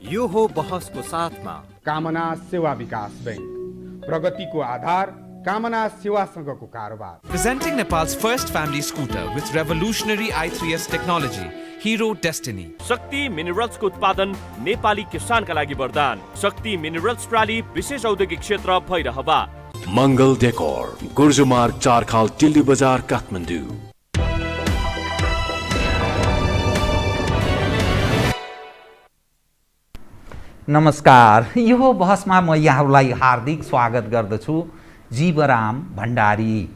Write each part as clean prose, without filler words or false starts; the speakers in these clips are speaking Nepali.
यो हो बहसको साथमा कामना सेवा विकास बैंक, प्रगतिको आधार कामना सेवासँगको कारोबार। Presenting Nepal's first family scooter with revolutionary i3s technology, Hero Destiny. शक्ति मिनरल्सको उत्पादन नेपाली किसानका लागि वरदान। शक्ति मिनरल्स प्राली विशेष औद्योगिक क्षेत्र भइरहबा। मङ्गल डेकोर, गुर्जुमार्ग 4 खाल टिल्ली बजार काठमाडौँ। नमस्कार, यो बहसमा म यहाँहरूलाई हार्दिक स्वागत गर्दछु। जीवराम भण्डारी।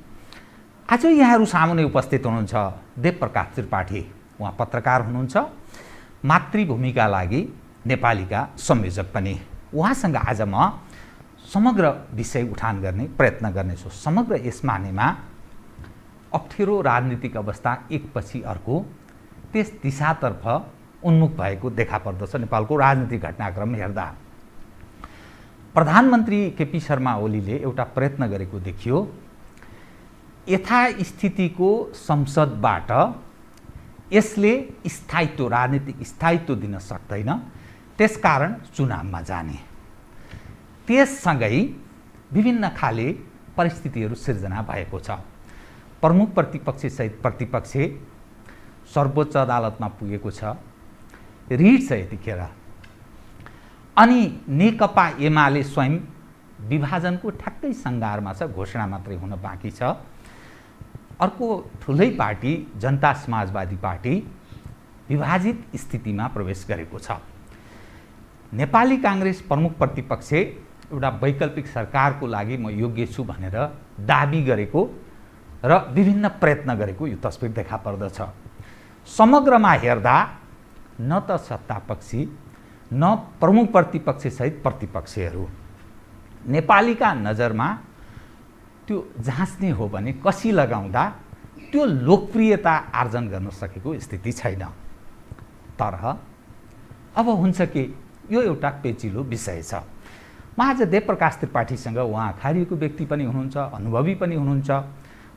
आज यहाँहरू सामुने उपस्थित हुनुहुन्छ देवप्रकाश त्रिपाठी। उहाँ पत्रकार हुनुहुन्छ, मातृभूमिका लागि नेपालीका संयोजक पनि। उहाँसँग आज म समग्र विषय उठान गर्ने प्रयत्न गर्नेछु। समग्र यस मानेमा अप्ठ्यारो राजनीतिक अवस्था एकपछि अर्को त्यस दिशातर्फ उन्मुख भएको देखा पर्दछ। नेपालको राजनीतिक घटनाक्रम हेर्दा प्रधानमन्त्री केपी शर्मा ओलीले एउटा प्रयत्न गरेको देखियो। यथास्थितिको संसदबाट यसले स्थायित्व, राजनीतिक स्थायित्व दिन सक्दैन, त्यसकारण चुनावमा जाने। त्यससँगै विभिन्न खाले परिस्थितिहरू सिर्जना भएको छ। प्रमुख प्रतिपक्ष सहित प्रतिपक्ष सर्वोच्च अदालतमा पुगेको छ, रिट छ यतिखेर। अनि नेकपा एमाले स्वयं विभाजनको ठ्याक्कै सङ्घारमा छ, घोषणा मात्रै हुन बाँकी छ। अर्को ठुलै पार्टी जनता समाजवादी पार्टी विभाजित स्थितिमा प्रवेश गरेको छ। नेपाली काङ्ग्रेस प्रमुख प्रतिपक्ष एउटा वैकल्पिक सरकारको लागि म योग्य छु भनेर दाबी गरेको र विभिन्न प्रयत्न गरेको यो तस्बिर देखा पर्दछ। समग्रमा हेर्दा न त सत्तापक्षी न प्रमुख प्रतिपक्ष सहित प्रतिपक्षहरू नेपालीका नजरमा त्यो जाँच्ने हो भने कसी लगाउँदा त्यो लोकप्रियता आर्जन गर्न सकेको स्थिति छैन। तर अब हुन्छ कि यो एउटा पेचिलो विषय छ। म आज देवप्रकाश त्रिपाठीसँग, उहाँ खारिएको व्यक्ति पनि हुनुहुन्छ, अनुभवी पनि हुनुहुन्छ,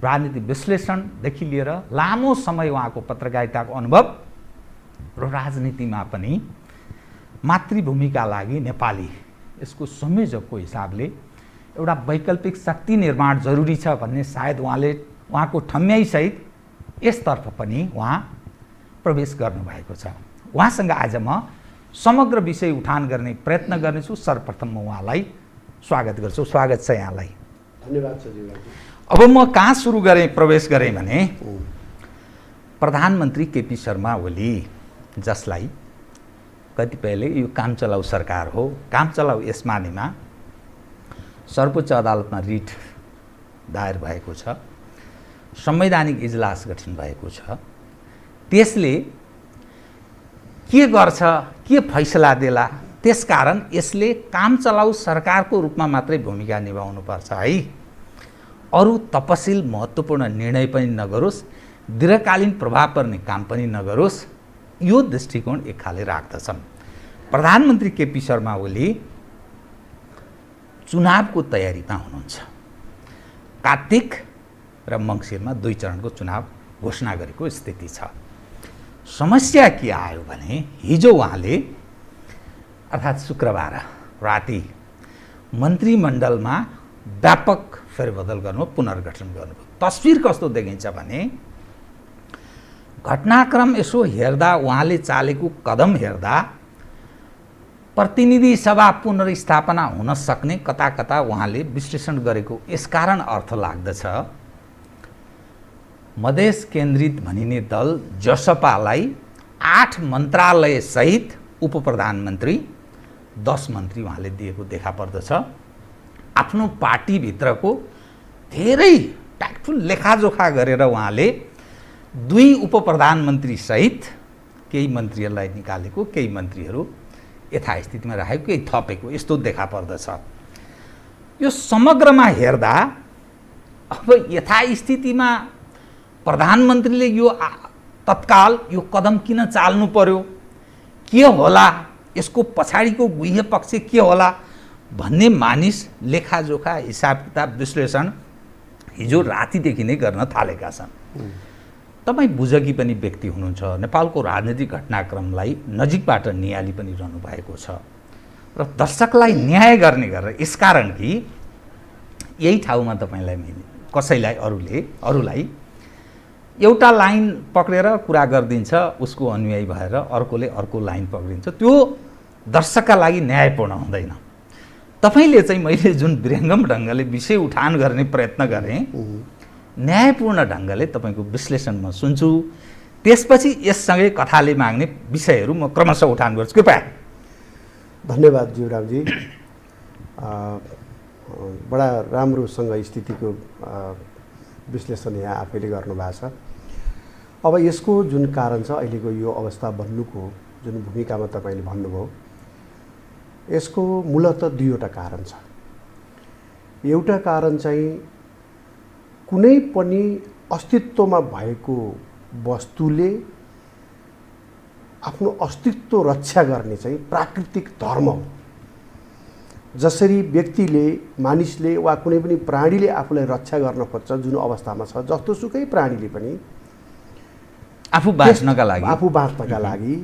राजनीतिक विश्लेषणदेखि लिएर लामो समय उहाँको पत्रकारिताको अनुभव र राजनीतिमा पनि मातृभूमिका लागि नेपाली यसको संयोजकको हिसाबले एउटा वैकल्पिक शक्ति निर्माण जरुरी छ भन्ने सायद उहाँको ठम्याइसहित यसतर्फ पनि उहाँ प्रवेश गर्नुभएको छ। उहाँसँग आज म समग्र विषय उठान गर्ने प्रयत्न गर्नेछु। सर्वप्रथम म उहाँलाई स्वागत गर्छु। स्वागत छ यहाँलाई। धन्यवाद सर। अब म कहाँ सुरु गरेँ, प्रवेश गरेँ भने प्रधानमन्त्री केपी शर्मा ओली, जसलाई कतिपयले यो काम चलाउ सरकार हो, काम चलाउ यस मानेमा सर्वोच्च अदालतमा रिट दायर भएको छ, संवैधानिक इजलास गठन भएको छ। त्यसले के गर्छ, के फैसला देला, त्यसकारण यसले काम चलाउ सरकारको रूपमा मात्रै भूमिका निभाउनुपर्छ है, अरू तपसिल महत्त्वपूर्ण निर्णय पनि नगरोस्, दीर्घकालीन प्रभाव पर्ने काम पनि नगरोस्, यो दृष्टिकोण एक खाले राख्दछन्। प्रधानमन्त्री केपी शर्मा ओली चुनावको तयारीमा हुनुहुन्छ। कार्तिक र मङ्सिरमा 2 चरणको चुनाव घोषणा गरेको स्थिति छ। समस्या के आयो भने हिजो उहाँले अर्थात् शुक्रबार राति मन्त्रीमण्डलमा व्यापक फेरबदल गर्नु, पुनर्गठन गर्नुभयो। तस्बिर कस्तो देखिन्छ भने घटनाक्रम यसो हेर्दा, उहाँले चालेको कदम हेर्दा प्रतिनिधि सभा पुनर्स्थापना हुन सक्ने कता कता उहाँले विश्लेषण गरेको यसकारण अर्थ लाग्दछ। मधेस केन्द्रित भनिने दल जसपालाई 8 मन्त्रालय सहित उप प्रधानमन्त्री 10 मन्त्री उहाँले दिएको देखा पर्दछ। आफ्नो पार्टीभित्रको धेरै ट्याक्टफुल लेखाजोखा गरेर उहाँले 2 उप प्रधानमन्त्री सहित केही मन्त्रीहरूलाई निकालेको, केही मन्त्रीहरू यथास्थितिमा राखेको, केही थपेको, यस्तो देखा पर्दछ। यो समग्रमा हेर्दा अब यथास्थितिमा प्रधानमन्त्रीले यो तत्काल यो कदम किन चाल्नु पर्यो, के होला, यसको पछाडिको गुह्य पक्ष के होला भन्ने मानिस लेखाजोखा, हिसाब किताब, विश्लेषण हिजो रातिदेखि नै गर्न थालेका छन्। तपाईँ बुझकी पनि व्यक्ति हुनुहुन्छ, नेपालको राजनीतिक घटनाक्रमलाई नजिकबाट नियाली पनि रहनु भएको छ र दर्शकलाई न्याय गर्ने गरेर यसकारण कि यही ठाउँमा तपाईँलाई कसैलाई अरूलाई एउटा लाइन पक्रेर कुरा गरिदिन्छ, उसको अनुयायी भएर अर्कोले अर्को लाइन पक्रिन्छ, त्यो दर्शकका लागि न्यायपूर्ण हुँदैन। तपाईँले चाहिँ मैले जुन विरङ्गम ढङ्गले विषय उठान गर्ने प्रयत्न गरेँ, न्यायपूर्ण ढङ्गले तपाईँको विश्लेषण म सुन्छु, त्यसपछि यससँगै कथाले माग्ने विषयहरू म क्रमशः उठान गर्छु। कृपया। धन्यवाद जीवरामजी, बडा राम्रोसँग स्थितिको विश्लेषण यहाँ आफैले गर्नुभएको छ। अब यसको जुन कारण छ, अहिलेको यो अवस्था बन्नुको जुन भूमिकामा तपाईँले भन्नुभयो, यसको मूलतः दुईवटा कारण छ। एउटा कारण चाहिँ कुनै पनि अस्तित्वमा भएको वस्तुले आफ्नो अस्तित्व रक्षा गर्ने चाहिँ प्राकृतिक धर्म हो। जसरी व्यक्तिले, मानिसले वा कुनै पनि प्राणीले आफूलाई रक्षा गर्न खोज्छ, जुन अवस्थामा छ, जस्तोसुकै प्राणीले पनि आफू बाँच्नका लागि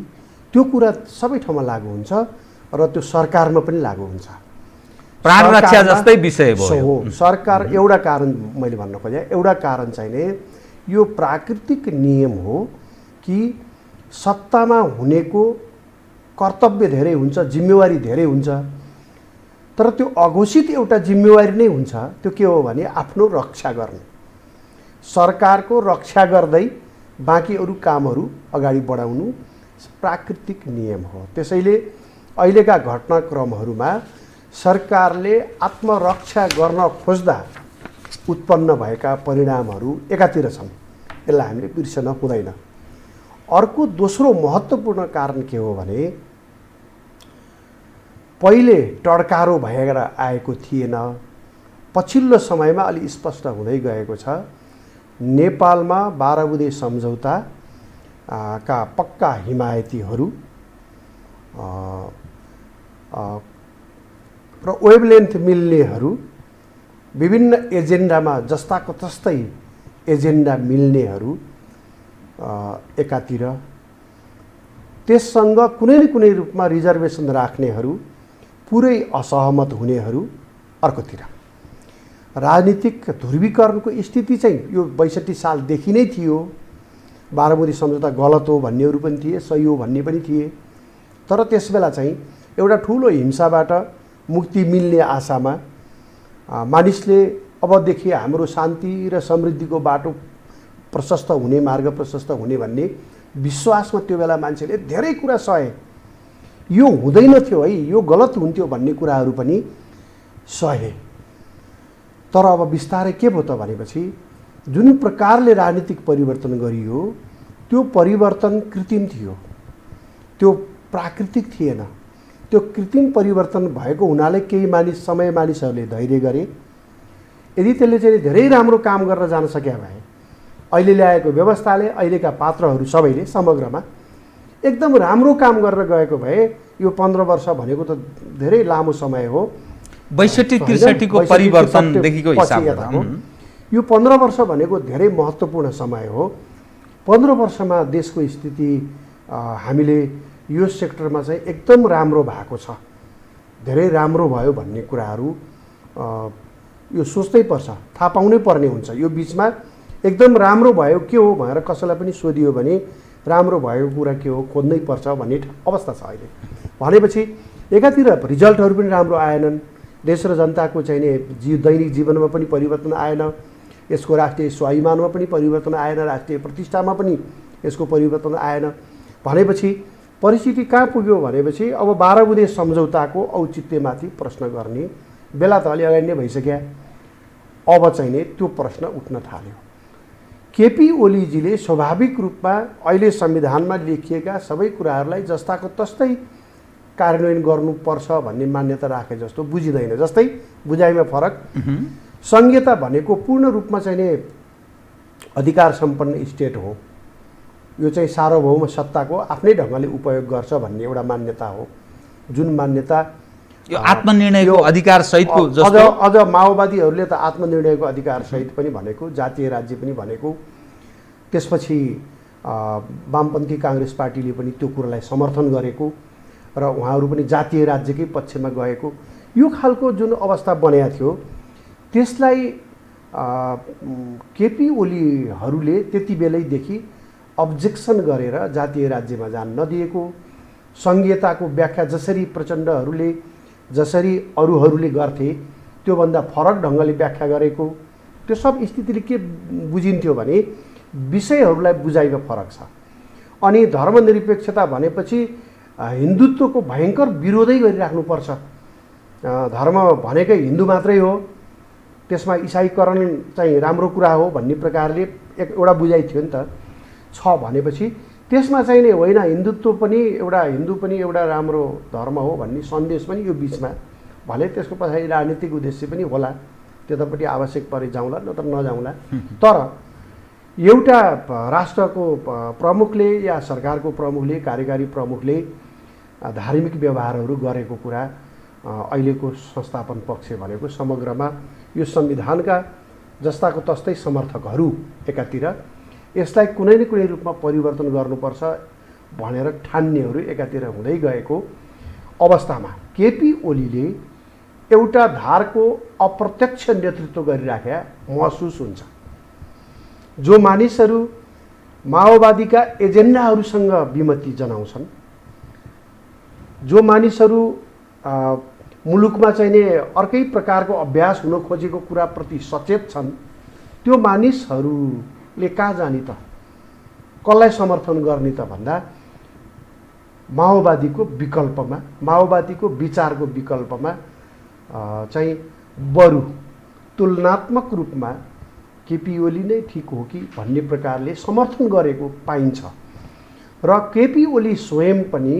त्यो कुरा सबै ठाउँमा लागू हुन्छ र त्यो सरकारमा पनि लागू हुन्छ। प्राण रक्षा जस्तै विषय हो। सरकार एउटा कारण मैले भन्न खोजेँ, एउटा कारण चाहिँ नै यो प्राकृतिक नियम हो कि सत्तामा हुनेको कर्तव्य धेरै हुन्छ, जिम्मेवारी धेरै हुन्छ, तर त्यो अघोषित एउटा जिम्मेवारी नै हुन्छ। त्यो के हो भने आफ्नो रक्षा गर्ने, सरकारको रक्षा गर्दै बाँकी अरू कामहरू अगाडि बढाउनु प्राकृतिक नियम हो। त्यसैले अहिलेका घटनाक्रमहरूमा सरकारले आत्मरक्षा गर्न खोज्दा उत्पन्न भएका परिणामहरू एकातिर छन्, यसलाई हामीले बिर्सन हुँदैन। अर्को दोस्रो महत्त्वपूर्ण कारण के हो भने पहिले टड्कारो भएर आएको थिएन, पछिल्लो समयमा अलि स्पष्ट हुँदै गएको छ। नेपालमा 12 बुँदे सम्झौता का पक्का हिमायतीहरू र वेभलेन्थ मिल्नेहरू, विभिन्न एजेन्डामा जस्ताको तस्तै एजेन्डा मिल्नेहरू एकातिर, त्यससँग कुनै न कुनै रूपमा रिजर्भेसन राख्नेहरू, पुरै असहमत हुनेहरू अर्कोतिर। राजनीतिक ध्रुवीकरणको स्थिति चाहिँ यो 62 सालदेखि नै थियो। 12 बुँदे सम्झौता गलत हो भन्नेहरू पनि थिए, सही हो भन्ने पनि थिए। तर त्यसबेला चाहिँ एउटा ठुलो हिंसाबाट मुक्ति मिल्ने आशामा मानिसले अबदेखि हाम्रो शान्ति र समृद्धिको बाटो प्रशस्त हुने, मार्ग प्रशस्त हुने भन्ने विश्वासमा त्यो बेला मान्छेले धेरै कुरा सहे। यो हुँदैन थियो है, यो गलत हुन्थ्यो भन्ने कुराहरू पनि सहे। तर अब बिस्तारै के भयो त भनेपछि जुन प्रकारले राजनीतिक परिवर्तन गरियो त्यो परिवर्तन कृत्रिम थियो, त्यो प्राकृतिक थिएन। त्यो कृत्रिम परिवर्तन भएको हुनाले केही मानिसहरूले धैर्य गरे। यदि त्यसले चाहिँ धेरै राम्रो काम गर्न जान सके भए अहिले ल्याएको व्यवस्थाले, अहिलेका पात्रहरू सबैले समग्रमा एकदम राम्रो काम गरेर गएको भए यो 15 वर्ष भनेको त धेरै लामो समय हो। 62-63 को परिवर्तनदेखिको हिसाबमा यो 15 वर्ष भनेको धेरै महत्त्वपूर्ण समय हो। 15 वर्षमा देशको स्थिति हामीले यो सेक्टरमा चाहिँ एकदम राम्रो भएको छ, धेरै राम्रो भयो भन्ने कुराहरू यो सोच्दै पर्छ, थाहा पाउनै पर्ने हुन्छ। यो बिचमा एकदम राम्रो भयो के हो भनेर कसैलाई पनि सोधियो भने राम्रो भएको कुरा के हो खोज्नै पर्छ भन्ने अवस्था छ अहिले। भनेपछि एकातिर रिजल्टहरू पनि राम्रो आएनन्, देश र जनताको चाहिँ नि दैनिक जीवनमा पनि परिवर्तन आएन, यसको राष्ट्रिय स्वाभिमानमा पनि परिवर्तन आएन, राष्ट्रिय प्रतिष्ठामा पनि यसको परिवर्तन आएन। भनेपछि परिस्थिति कहाँ पुग्यो भनेपछि अब 12 बुँदे सम्झौताको औचित्यमाथि प्रश्न गर्ने बेला त अलि अगाडि नै भइसक्यो। अब चाहिँ नि त्यो प्रश्न उठ्न थाल्यो। केपी ओलीजीले स्वाभाविक रूपमा अहिले संविधानमा लेखिएका सबै कुराहरूलाई जस्ताको तस्तै कार्यान्वयन गर्नुपर्छ भन्ने मान्यता राखे जस्तो बुझिँदैन। जस्तै बुझाइमा फरक, संघीयता भनेको पूर्ण रूपमा चाहिँ नि अधिकार सम्पन्न स्टेट हो, यो चाहिँ सार्वभौम सत्ताको आफ्नै ढङ्गले उपयोग गर्छ भन्ने एउटा मान्यता हो। जुन मान्यता यो आत्मनिर्णयको अधिकार सहितको अझ माओवादीहरूले त आत्मनिर्णयको अधिकार सहित पनि भनेको, जातीय राज्य पनि भनेको, त्यसपछि वामपन्थी काङ्ग्रेस पार्टीले पनि त्यो कुरालाई समर्थन गरेको र उहाँहरू पनि जातीय राज्यकै पक्षमा गएको यो खालको जुन अवस्था बनेको थियो त्यसलाई केपी ओलीहरूले त्यति बेलैदेखि अब्जेक्सन गरेर जातीय राज्यमा जान नदिएको, सङ्घीयताको व्याख्या जसरी प्रचण्डहरूले जसरी अरूहरूले गर्थे त्योभन्दा फरक ढङ्गले व्याख्या गरेको, त्यो सब स्थितिले के बुझिन्थ्यो भने विषयहरूलाई बुझाइमा फरक छ। अनि धर्मनिरपेक्षता भनेपछि हिन्दुत्वको भयङ्कर विरोधै गरिराख्नुपर्छ, धर्म भनेकै हिन्दू मात्रै हो, त्यसमा इसाईकरण चाहिँ राम्रो कुरा हो भन्ने प्रकारले एउटा बुझाइ थियो नि त। छ भनेपछि त्यसमा चाहिँ नै होइन, हिन्दुत्व पनि एउटा हिन्दू पनि एउटा राम्रो धर्म हो भन्ने सन्देश पनि यो बिचमा, भले त्यसको पछाडि राजनीतिक उद्देश्य पनि होला, त्यतापट्टि आवश्यक परे जाउँला नत्र नजाउँला। तर एउटा राष्ट्रको प्रमुखले या सरकारको प्रमुखले कार्यकारी प्रमुखले धार्मिक व्यवहारहरू गरेको कुरा अहिलेको संस्थापन पक्ष भनेको समग्रमा यो संविधानका जस्ताको तस्तै समर्थकहरू एकातिर, यसलाई कुनै न कुनै रूपमा परिवर्तन गर्नुपर्छ भनेर ठान्नेहरू एकातिर हुँदै गएको अवस्थामा केपी ओलीले एउटा धारको अप्रत्यक्ष नेतृत्व गरिराखे महसुस हुन्छ। जो मानिसहरू माओवादीका एजेन्डाहरूसँग विमति जनाउँछन्, जो मानिसहरू मुलुकमा चाहिँ नि अर्कै प्रकारको अभ्यास हुन खोजेको कुराप्रति सचेत छन्, त्यो मानिसहरूले कहाँ जाने त, कसलाई समर्थन गर्ने त भन्दा माओवादीको विकल्पमा, माओवादीको विचारको विकल्पमा चाहिँ बरु तुलनात्मक रूपमा केपी ओली नै ठिक हो कि भन्ने प्रकारले समर्थन गरेको पाइन्छ। र केपी ओली स्वयं पनि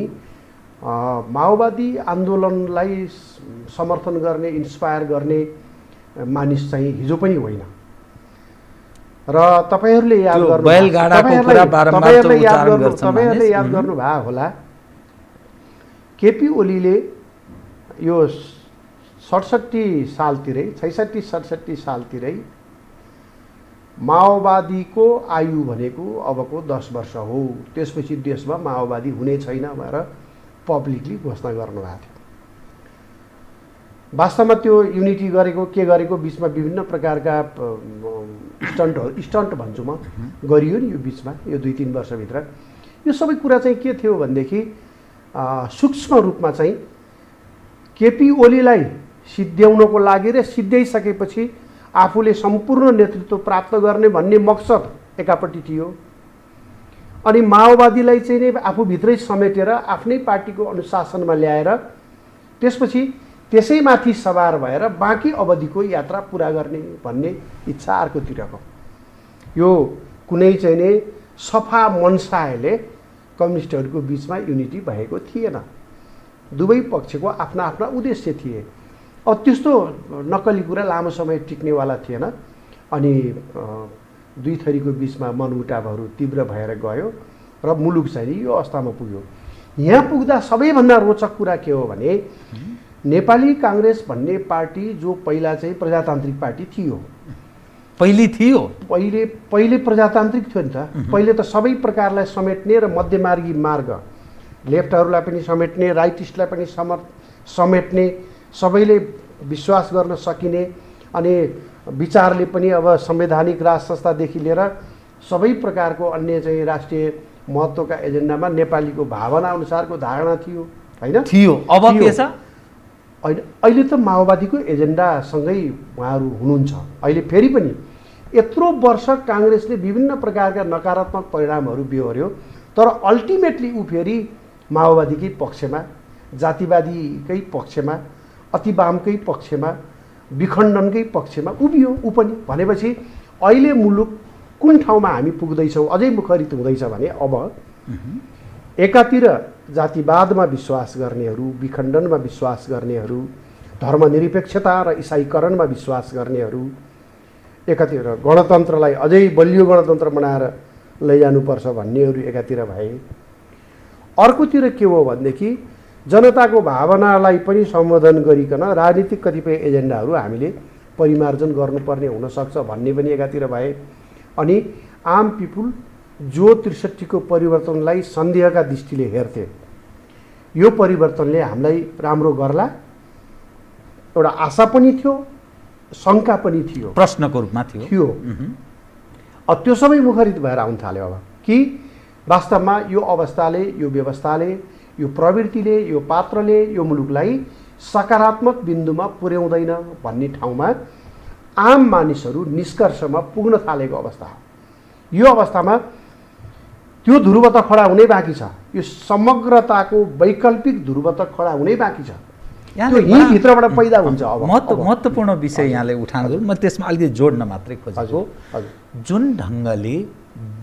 माओवादी आन्दोलनलाई समर्थन गर्ने, इन्स्पायर गर्ने मानिस चाहिँ हिजो पनि होइन। र तपाईँहरूले याद गर्नु भएको होला, केपी ओलीले यो 67 सालतिरै 66-67 सालतिरै माओवादीको आयु भनेको अबको 10 वर्ष हो, त्यसपछि देशमा माओवादी हुने छैन भनेर पब्लिकली घोषणा गर्नुभएको थियो। वास्तवमा त्यो युनिटी गरेको के गरेको बिचमा विभिन्न प्रकारका स्टन्ट भन्छु म गरियो नि यो बिचमा, यो 2-3 वर्षभित्र। यो सबै कुरा चाहिँ के थियो भनेदेखि सूक्ष्म रूपमा चाहिँ केपी ओलीलाई सिद्ध्याउनको लागि र सिद्ध्याइसकेपछि आफूले सम्पूर्ण नेतृत्व प्राप्त गर्ने भन्ने मकसद एकापट्टि थियो, अनि माओवादीलाई चाहिँ नै आफूभित्रै समेटेर आफ्नै पार्टीको अनुशासनमा ल्याएर त्यसपछि त्यसैमाथि सवार भएर बाँकी अवधिको यात्रा पुरा गर्ने भन्ने इच्छा अर्कोतिरको। यो कुनै चाहिँ नै सफा मनसायले कम्युनिस्टहरूको बिचमा युनिटी भएको थिएन, दुवै पक्षको आफ्ना आफ्ना उद्देश्य थिए। अब त्यस्तो नक्कली कुरा लामो समय टिक्नेवाला थिएन, अनि दुई थरीको बिचमा मनमुटावहरू तीव्र भएर गयो र मुलुक चाहिँ यो अवस्थामा पुग्यो। यहाँ पुग्दा सबैभन्दा रोचक कुरा के हो भने नेपाली काङ्ग्रेस भन्ने पार्टी जो पहिला चाहिँ प्रजातान्त्रिक पार्टी थियो, पहिले प्रजातान्त्रिक थियो नि त। पहिले त सबै प्रकारलाई समेट्ने र मध्यमार्गी मार्ग, लेफ्टहरूलाई पनि समेट्ने, राइटिस्टलाई पनि समेट्ने, सबैले विश्वास गर्न सकिने, अनि विचारले पनि अब संवैधानिक राज संस्थादेखि लिएर सबै प्रकारको अन्य चाहिँ राष्ट्रिय महत्त्वका एजेन्डामा नेपालीको भावना अनुसारको धारणा थियो, होइन? थियो। अब के छ? अहिले त माओवादीको एजेन्डासँगै उहाँहरू हुनुहुन्छ। अहिले फेरि पनि यत्रो वर्ष काङ्ग्रेसले विभिन्न प्रकारका नकारात्मक परिणामहरू बेहोर्यो, तर अल्टिमेटली ऊ फेरि माओवादीकै पक्षमा, जातिवादीकै पक्षमा, अतिवामकै पक्षमा, विखण्डनकै पक्षमा उभियो ऊ पनि। भनेपछि अहिले मुलुक कुन ठाउँमा हामी पुग्दैछौँ, अझै मुखरित हुँदैछ भने अब एकातिर जातिवादमा विश्वास गर्नेहरू, विखण्डनमा विश्वास गर्नेहरू, धर्मनिरपेक्षता र इसाईकरणमा विश्वास गर्नेहरू, एकातिर गणतन्त्रलाई अझै बलियो गणतन्त्र बनाएर लैजानुपर्छ भन्नेहरू एकातिर भए, अर्कोतिर के हो भनेदेखि जनताको भावनालाई पनि सम्बोधन गरिकन राजनीतिक कतिपय एजेन्डाहरू हामीले परिमार्जन गर्नुपर्ने हुनसक्छ भन्ने पनि एकातिर भए, अनि आम पिपुल जो 63 को परिवर्तनलाई सन्देहका दृष्टिले हेर्थे, यो परिवर्तनले हामीलाई राम्रो गर्ला एउटा आशा पनि थियो, शङ्का पनि थियो, प्रश्नको रूपमा थियो। त्यो सबै मुखरित भएर आउन थाल्यो अब कि वास्तवमा यो अवस्थाले, यो व्यवस्थाले, यो प्रवृत्तिले, यो पात्रले यो मुलुकलाई सकारात्मक बिन्दुमा पुर्याउँदैन भन्ने ठाउँमा आम मानिसहरू निष्कर्षमा पुग्न थालेको अवस्था हो। यो अवस्थामा त्यो ध्रुव त खडा हुनै बाँकी छ, यो समग्रताको वैकल्पिक ध्रुव त खडा हुनै बाँकी छ। त्यो यहीँभित्रबाट पैदा हुन्छ। अब महत्त्वपूर्ण विषय यहाँले उठान गर्नु, म त्यसमा अलिकति जोड्न मात्रै खोजेको, जुन ढङ्गले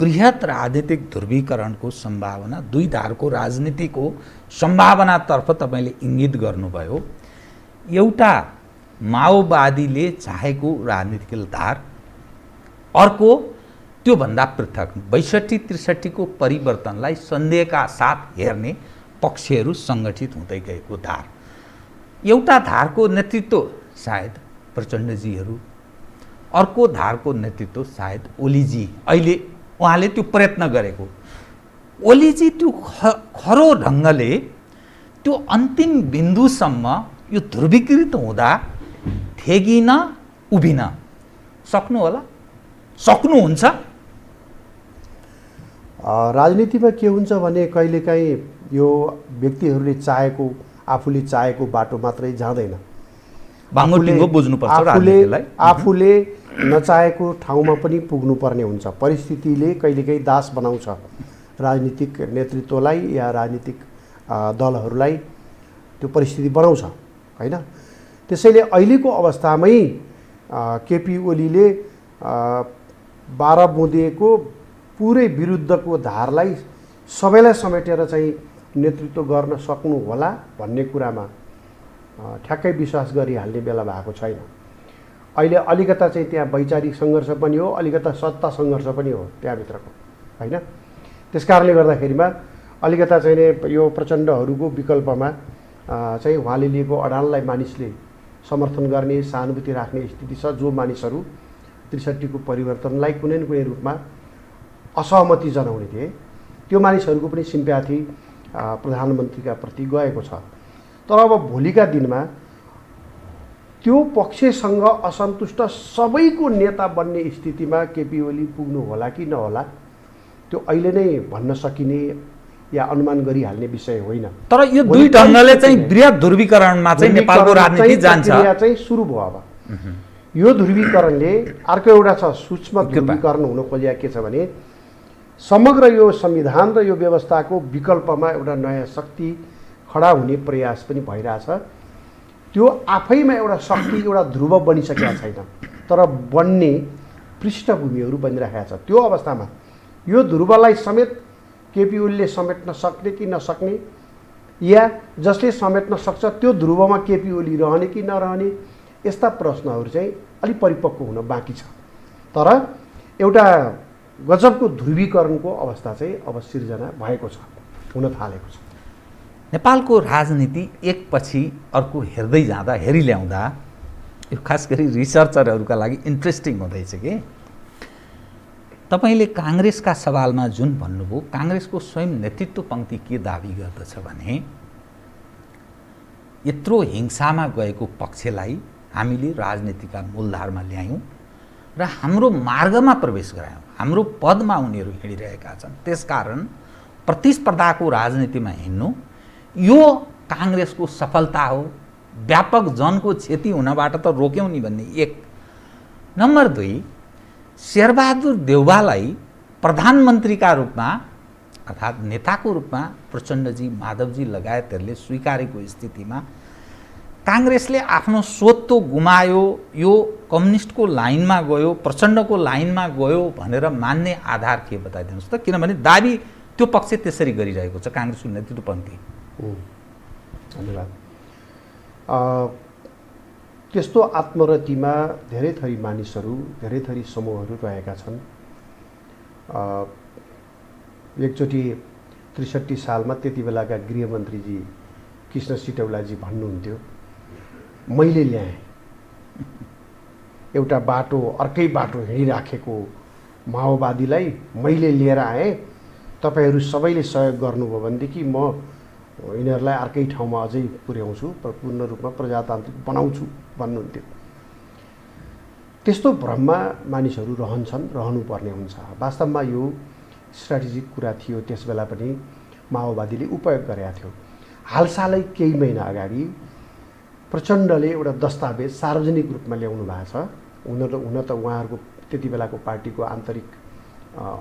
बृहत राजनीतिक ध्रुवीकरणको सम्भावना, दुई धारको राजनीतिको सम्भावनातर्फ तपाईँले इङ्गित गर्नुभयो। एउटा माओवादीले चाहेको राजनीतिक धार, अर्को त्योभन्दा पृथक 62-63 को परिवर्तनलाई सन्देहका साथ हेर्ने पक्षहरू सङ्गठित हुँदै गएको धार। एउटा धारको नेतृत्व सायद प्रचण्डजीहरू, अर्को धारको नेतृत्व सायद ओलीजी, अहिले उहाँले त्यो प्रयत्न गरेको। ओलीजी त्यो खरो ढङ्गले त्यो अन्तिम बिन्दुसम्म यो ध्रुवीकृत हुँदा थेगिन उभिन सक्नु होला, सक्नुहुन्छ? राजनीतिमा के हुन्छ भने कहिलेकाहीँ यो व्यक्तिहरूले चाहेको, आफूले चाहेको बाटो मात्रै जाँदैन, आफूले नचाहेको ठाउँमा पनि पुग्नुपर्ने हुन्छ। परिस्थितिले कहिलेकाहीँ दास बनाउँछ राजनीतिक नेतृत्वलाई या राजनीतिक दलहरूलाई, त्यो परिस्थिति बनाउँछ होइन। त्यसैले अहिलेको अवस्थामै केपी ओलीले 12 बुँदेको पुरै विरुद्धको धारलाई सबैलाई समेटेर चाहिँ नेतृत्व गर्न सक्नु होला भन्ने कुरामा ठ्याक्कै विश्वास गरिहाल्ने बेला भएको छैन। अहिले अलिकता चाहिँ त्यहाँ वैचारिक सङ्घर्ष पनि हो, अलिकता सत्ता सङ्घर्ष पनि हो त्यहाँभित्रको होइन। त्यस कारणले गर्दाखेरिमा अलिकता चाहिँ यो प्रचण्डहरूको विकल्पमा चाहिँ उहाँले लिएको अडानलाई मानिसले समर्थन गर्ने, सहानुभूति राख्ने स्थिति छ। जो मानिसहरू 63 को परिवर्तनलाई कुनै न कुनै रूपमा असहमति जनाउने थिए, त्यो मानिसहरूको पनि सिम्प्याथी प्रधानमन्त्रीका प्रति गएको छ। तर अब भोलिका दिनमा त्यो पक्षसँग असन्तुष्ट सबैको नेता बन्ने स्थितिमा केपी ओली पुग्नु होला कि नहोला, त्यो अहिले नै भन्न सकिने या अनुमान गरिहाल्ने विषय होइन। तर यो दुई ढङ्गले चाहिँ बृहत ध्रुवीकरणमा चाहिँ नेपालको राजनीति जान्छ, प्रक्रिया चाहिँ सुरु भयो। अब यो ध्रुवीकरणले अर्को एउटा छ, सूक्ष्म ध्रुवीकरण हुन खोजिया के छ भने समग्र यो संविधान र यो व्यवस्थाको विकल्पमा एउटा नयाँ शक्ति खडा हुने प्रयास पनि भइरहेछ। त्यो आफैमा एउटा शक्ति, एउटा ध्रुव बनिसकेका छैन, तर बन्ने पृष्ठभूमिहरू बनिरहेका छ। त्यो अवस्थामा यो ध्रुवलाई समेत केपी ओलीले समेट्न सक्ने कि नसक्ने, या जसले समेट्न सक्छ त्यो ध्रुवमा केपी ओली रहने कि नरहने, यस्ता प्रश्नहरू चाहिँ अलि परिपक्व हुन बाँकी छ। तर एउटा गजबको ध्रुवीकरणको अवस्था चाहिँ अब सिर्जना भएको छ, हुन थालेको छ। नेपालको राजनीति एकपछि अर्को हेर्दै जाँदा, हेरिल्याउँदा यो खास गरी रिसर्चरहरूका लागि इन्ट्रेस्टिङ हुँदैछ कि तपाईँले काङ्ग्रेसका सवालमा जुन भन्नुभयो, काङ्ग्रेसको स्वयं नेतृत्व पङ्क्ति के दाबी गर्दछ भने यत्रो हिंसामा गएको पक्षलाई हामीले राजनीतिका मूलधारमा ल्यायौँ र हाम्रो मार्गमा प्रवेश गरायौँ, हाम्रो पदमा उनीहरू हिँडिरहेका छन्। त्यसकारण प्रतिस्पर्धाको राजनीतिमा हिँड्नु यो काङ्ग्रेसको सफलता हो, व्यापक जनको क्षति हुनबाट त रोक्यौँ नि भन्ने एक। नम्बर 2, शेरबहादुर देउवालाई प्रधानमन्त्रीका रूपमा अर्थात् नेताको रूपमा प्रचण्डजी, माधवजी लगायतहरूले स्वीकारेको स्थितिमा काङ्ग्रेसले आफ्नो स्वत्व गुमायो, यो कम्युनिस्टको लाइनमा गयो, प्रचण्डको लाइनमा गयो भनेर मान्ने आधार के बताइदिनुहोस् त? किनभने दाबी त्यो पक्ष त्यसरी गरिरहेको छ, काङ्ग्रेसको नेतृत्व पङ्क्ति। धन्यवाद। त्यस्तो आत्मरतिमा धेरै थरी मानिसहरू, धेरै थरी समूहहरू रहेका छन्। एकचोटि 63 सालमा त्यति बेलाका गृहमन्त्रीजी कृष्ण सिटौलाजी भन्नुहुन्थ्यो, मैले ल्याएँ एउटा बाटो, अर्कै बाटो हिँडिराखेको माओवादीलाई मैले लिएर आएँ, तपाईँहरू सबैले सहयोग गर्नुभयो भनेदेखि म यिनीहरूलाई अर्कै ठाउँमा अझै पुर्याउँछु, पूर्ण रूपमा प्रजातान्त्रिक बनाउँछु भन्नुहुन्थ्यो। त्यस्तो भ्रममा मानिसहरू रहनुपर्ने हुन्छ। वास्तवमा यो स्ट्राटेजिक कुरा थियो, त्यसबेला पनि माओवादीले उपयोग गरेका थियो। हालसालै केही महिना अगाडि प्रचण्डले एउटा दस्तावेज सार्वजनिक रूपमा ल्याउनु भएको छ। हुन त उहाँहरूको त्यति बेलाको पार्टीको आन्तरिक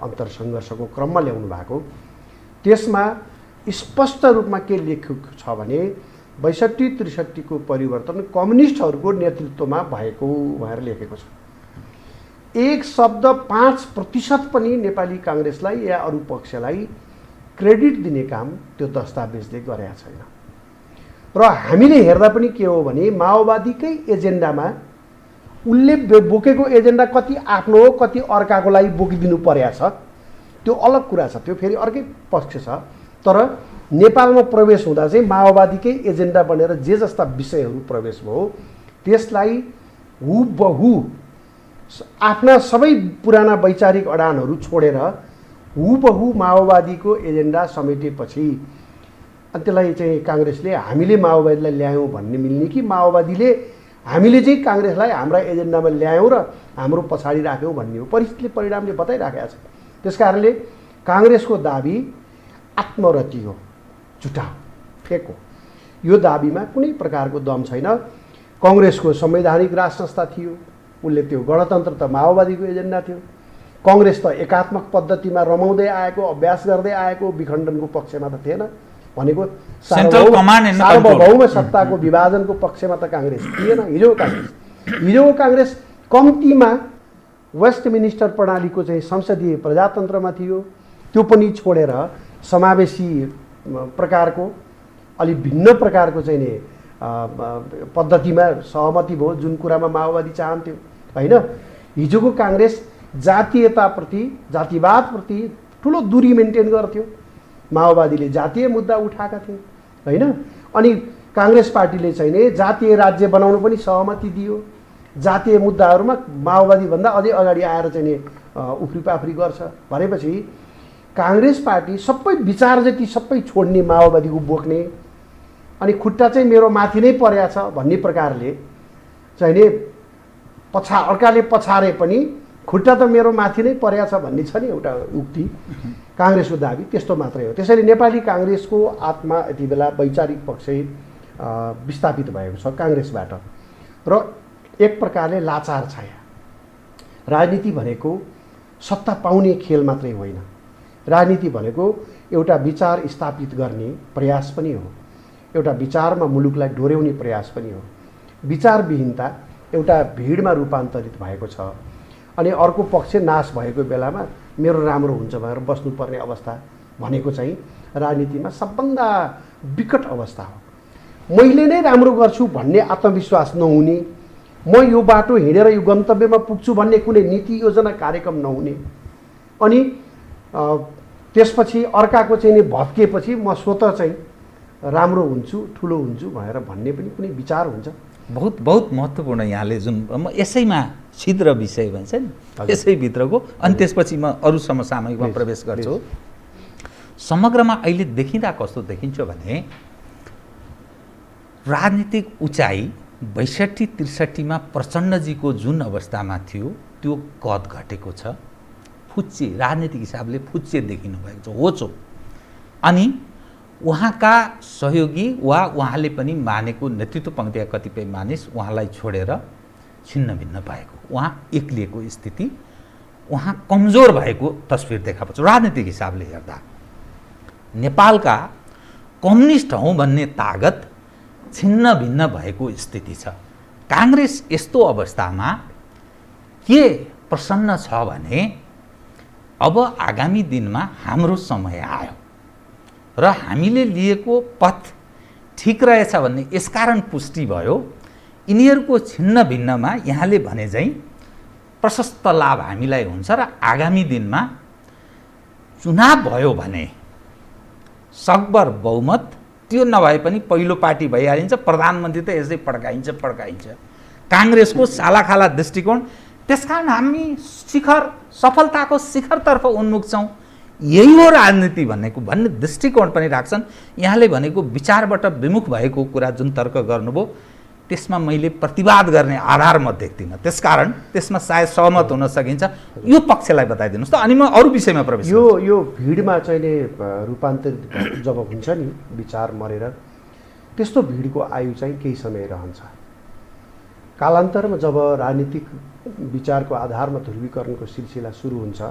अन्तरसङ्घर्षको क्रममा ल्याउनु भएको। त्यसमा स्पष्ट रूपमा के लेखेको छ भने 62-63 को परिवर्तन कम्युनिस्टहरूको नेतृत्वमा भएको भनेर लेखेको छ। एक शब्द 5% पनि नेपाली काङ्ग्रेसलाई या अरू पक्षलाई क्रेडिट दिने काम त्यो दस्तावेजले गरेका छैन। र हामीले हेर्दा पनि के हो भने माओवादीकै एजेन्डामा उसले बोकेको एजेन्डा कति आफ्नो हो, कति अर्काको लागि बोकिदिनु परेको छ, त्यो अलग कुरा छ, त्यो फेरि अर्कै पक्ष छ। तर नेपालमा प्रवेश हुँदा चाहिँ माओवादीकै एजेन्डा बनेर जे जस्ता विषयहरू प्रवेश भयो त्यसलाई हुबहु आफ्ना सबै पुराना वैचारिक अडानहरू छोडेर हुबहु माओवादीको एजेन्डा समेटेपछि अनि त्यसलाई चाहिँ काङ्ग्रेसले हामीले माओवादीलाई ल्यायौँ भन्ने मिल्ने कि माओवादीले हामीले चाहिँ काङ्ग्रेसलाई हाम्रा एजेन्डामा ल्यायौँ र हाम्रो पछाडि राख्यौँ भन्ने हो। परिस्थितिले परिणामले बताइराखेको छ। त्यसकारणले काङ्ग्रेसको दाबी आत्मरति हो, झुटा हो, फेक हो। यो दाबीमा कुनै प्रकारको दम छैन। कङ्ग्रेसको संवैधानिक राज संस्था थियो, उसले त्यो गणतन्त्र त माओवादीको एजेन्डा थियो। कङ्ग्रेस त एकात्मक पद्धतिमा रमाउँदै आएको, अभ्यास गर्दै आएको, विखण्डनको पक्षमा त थिएन। भनेको सार्वभौम सत्ताको विभाजनको पक्षमा त काङ्ग्रेस थिएन। हिजोको काङ्ग्रेस कम्तीमा वेस्टमिनिस्टर प्रणालीको चाहिँ संसदीय प्रजातन्त्रमा थियो, त्यो पनि छोडेर समावेशी प्रकारको अलि भिन्न प्रकारको चाहिँ नि पद्धतिमा सहमति भयो, जुन कुरामा माओवादी चाहन्थ्यो होइन। हिजोको काङ्ग्रेस जातीयताप्रति, जातिवादप्रति ठुलो दूरी मेन्टेन गर्थ्यो। माओवादीले जातीय मुद्दा उठाएका थिए होइन। अनि काङ्ग्रेस पार्टीले चाहिँ नि जातीय राज्य बनाउनु पनि सहमति दियो। जातीय मुद्दाहरूमा माओवादीभन्दा अझै अगाडि आएर चाहिँ नि उफ्रीपाफ्री गर्छ भनेपछि काङ्ग्रेस पार्टी सबै विचार जति सबै छोड्ने, माओवादीको बोक्ने, अनि खुट्टा चाहिँ मेरो माथि नै परेको छ भन्ने प्रकारले चाहिँ नि अर्काले पछारे पनि खुट्टा त मेरो माथि नै परेको छ भन्ने छ नि एउटा उक्ति। काङ्ग्रेसको दाबी त्यस्तो मात्रै हो। त्यसैले नेपाली काङ्ग्रेसको आत्मा यति बेला वैचारिक पक्ष विस्थापित भएको छ काङ्ग्रेसबाट र एक प्रकारले लाचार छाया। राजनीति भनेको सत्ता पाउने खेल मात्रै होइन। राजनीति भनेको एउटा विचार स्थापित गर्ने प्रयास पनि हो, एउटा विचारमा मुलुकलाई डोर्याउने प्रयास पनि हो। विचारविहीनता एउटा भिडमा रूपान्तरित भएको छ। अनि अर्को पक्ष नाश भएको बेलामा मेरो राम्रो हुन्छ भनेर बस्नुपर्ने अवस्था भनेको चाहिँ राजनीतिमा सबभन्दा विकट अवस्था हो। मैले नै राम्रो गर्छु भन्ने आत्मविश्वास नहुने, म यो बाटो हिँडेर यो गन्तव्यमा पुग्छु भन्ने कुनै नीति योजना कार्यक्रम नहुने, अनि त्यसपछि अर्काको चाहिँ नि भत्किएपछि म स्वतः चाहिँ राम्रो हुन्छु, ठुलो हुन्छु भनेर भन्ने पनि कुनै विचार हुन्छ। बहुत बहुत महत्त्वपूर्ण यहाँले जुन म यसैमा छिद्र विषय भन्छ नि यसैभित्रको, अनि त्यसपछि म अरू समसामयिकमा प्रवेश गर्छु। समग्रमा अहिले देखिँदा कस्तो देखिन्छ भने राजनीतिक उचाइ 62-63 प्रचण्डजीको जुन अवस्थामा थियो त्यो कद घटेको छ। फुच्चे, राजनीतिक हिसाबले फुच्चे देखिनु भएको छ, होचो। अनि उहाँका सहयोगी वा उहाँले पनि मानेको नेतृत्व पङ्क्तिका कतिपय मानिस उहाँलाई छोडेर छिन्न भिन्न भएको, उहाँ एक्लिएको स्थिति, उहाँ कमजोर भएको तस्बिर देखा पर्छ। राजनीतिक हिसाबले हेर्दा नेपालका कम्युनिस्ट हौँ भन्ने तागत छिन्न भिन्न भएको स्थिति छ। काङ्ग्रेस यस्तो अवस्थामा के प्रसन्न छ भने अब आगामी दिनमा हाम्रो समय आयो र हामीले लिएको पथ ठिक रहेछ भन्ने यसकारण पुष्टि भयो। यिनीहरूको छिन्न भिन्नमा यहाँले भने चाहिँ प्रशस्त लाभ हामीलाई हुन्छ र आगामी दिनमा चुनाव भयो भने सकभर बहुमत, त्यो नभए पनि पहिलो पार्टी भइहालिन्छ, प्रधानमन्त्री त यसै पड्काइन्छ। काङ्ग्रेसको सालाखाला दृष्टिकोण त्यसकारण हामी सफलताको शिखरतर्फ उन्मुख छौँ। यही हो राजनीति भन्ने दृष्टिकोण पनि राख्छन्। यहाँले भनेको विचारबाट विमुख भएको कुरा जुन तर्क गर्नुभयो त्यसमा मैले प्रतिवाद गर्ने आधार म देख्दिनँ। त्यसकारण त्यसमा सायद सहमत हुन सकिन्छ। यो पक्षलाई बताइदिनुहोस् त, अनि म अरू विषयमा प्रवेश गर्छु। यो भिडमा चाहिँ नि रूपान्तरित जब हुन्छ नि विचार मरेर, त्यस्तो भिडको आयु चाहिँ केही समय रहन्छ। कालान्तरमा जब राजनीतिक विचारको आधारमा ध्रुवीकरणको सिलसिला सुरु हुन्छ,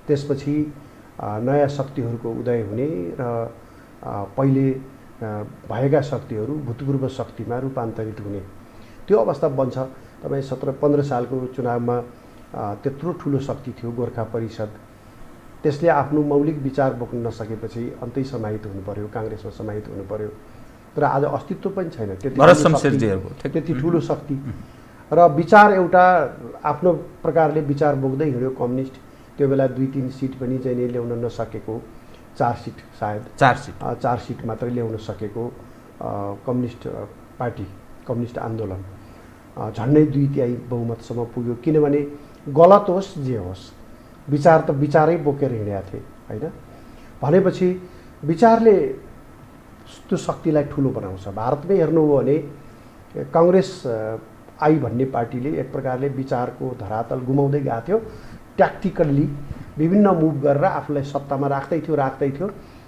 त्यसपछि नयाँ शक्तिहरूको उदय हुने र पहिले भएका शक्तिहरू भूतपूर्व शक्तिमा रूपान्तरित हुने त्यो अवस्था बन्छ। तपाईँ 17-15 सालको चुनावमा त्यत्रो ठुलो शक्ति थियो गोर्खा परिषद, त्यसले आफ्नो मौलिक विचार बोक्न नसकेपछि अन्तै समाहित हुनु पर्यो, काङ्ग्रेसमा समाहित हुनु पर्यो। तर आज अस्तित्व पनि छैन त्यति ठुलो शक्ति र विचार एउटा आफ्नो प्रकारले विचार बोक्दै हिँड्यो कम्युनिस्ट। त्यो बेला 2-3 सिट पनि चाहिँ ल्याउन नसकेको, 4 सिट सायद 4 सिट मात्रै ल्याउन सकेको कम्युनिस्ट पार्टी, कम्युनिस्ट आन्दोलन झन्डै 2/3 बहुमतसम्म पुग्यो। किनभने गलत होस् जे होस् विचार त विचारै बोकेर हिँडेका थिए होइन। भनेपछि विचारले त्यो शक्तिलाई ठुलो बनाउँछ। भारतमै हेर्नुभयो भने काङ्ग्रेस आई भन्ने पार्टीले एक प्रकारले विचारको धरातल गुमाउँदै गएको थियो। ट्याक्टिकल्ली विभिन्न मुभ गरेर आफूलाई सत्तामा राख्दै थियो।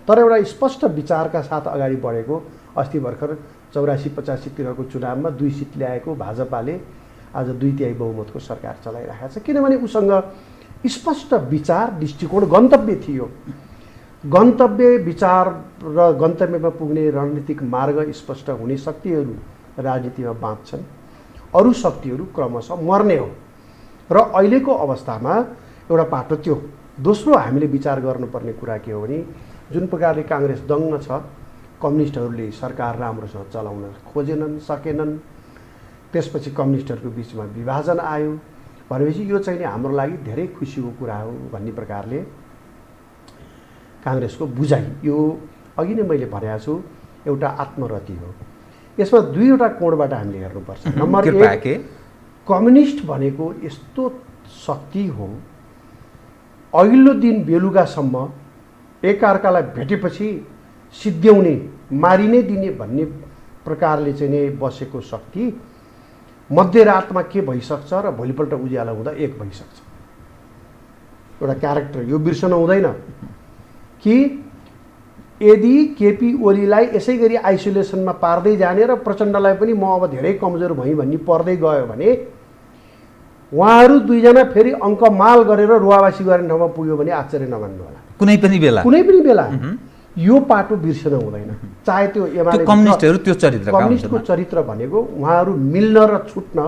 तर एउटा स्पष्ट विचारका साथ अगाडि बढेको अस्ति भर्खर 84-85तिरको चुनावमा 2 सिट ल्याएको भाजपाले आज 2/3 बहुमतको सरकार चलाइरहेको छ। किनभने उसँग स्पष्ट विचार, दृष्टिकोण, गन्तव्य थियो। गन्तव्य विचार र गन्तव्यमा पुग्ने रणनीतिक मार्ग स्पष्ट हुने शक्तिहरू राजनीतिमा बाँच्छन्, अरू शक्तिहरू क्रमशः मर्ने हो। र अहिलेको अवस्थामा एउटा पाटो त्यो। दोस्रो हामीले विचार गर्नुपर्ने कुरा के हो भने जुन प्रकारले काङ्ग्रेस दङ्ग छ, कम्युनिस्टहरूले सरकार राम्रोसँग चलाउन खोजेनन्, सकेनन्। त्यसपछि कम्युनिस्टहरूको बिचमा विभाजन आयो भनेपछि यो चाहिँ हाम्रो लागि धेरै खुसीको कुरा हो भन्ने प्रकारले काङ्ग्रेसको बुझाइ। यो अघि नै मैले भनेको छु एउटा आत्मरति हो। यसमा दुईवटा कोणबाट हामीले हेर्नुपर्छ। नम्बर 1, कम्युनिस्ट भनेको यस्तो शक्ति हो अघिल्लो दिन बेलुकासम्म एकअर्कालाई भेटेपछि सिद्ध्याउने, मारि नै दिने भन्ने प्रकारले चाहिँ नै बसेको शक्ति मध्यरातमा के भइसक्छ र भोलिपल्ट उज्यालो हुँदा एक भइसक्छ। एउटा क्यारेक्टर यो बिर्सन हुँदैन कि यदि केपी ओलीलाई यसै गरी आइसोलेसनमा पार्दै जाने र प्रचण्डलाई पनि म अब धेरै कमजोर भएँ भन्ने पर्दै गयो भने उहाँहरू दुईजना फेरि अङ्कमाल गरेर रुवावासी गर्ने ठाउँमा पुग्यो भने आश्चर्य नमान्नु होला। कुनै पनि बेला यो पाटो बिर्सन हुँदैन। चाहे त्यो एमाले कम्युनिस्टको चरित्र भनेको उहाँहरू मिल्न र छुट्न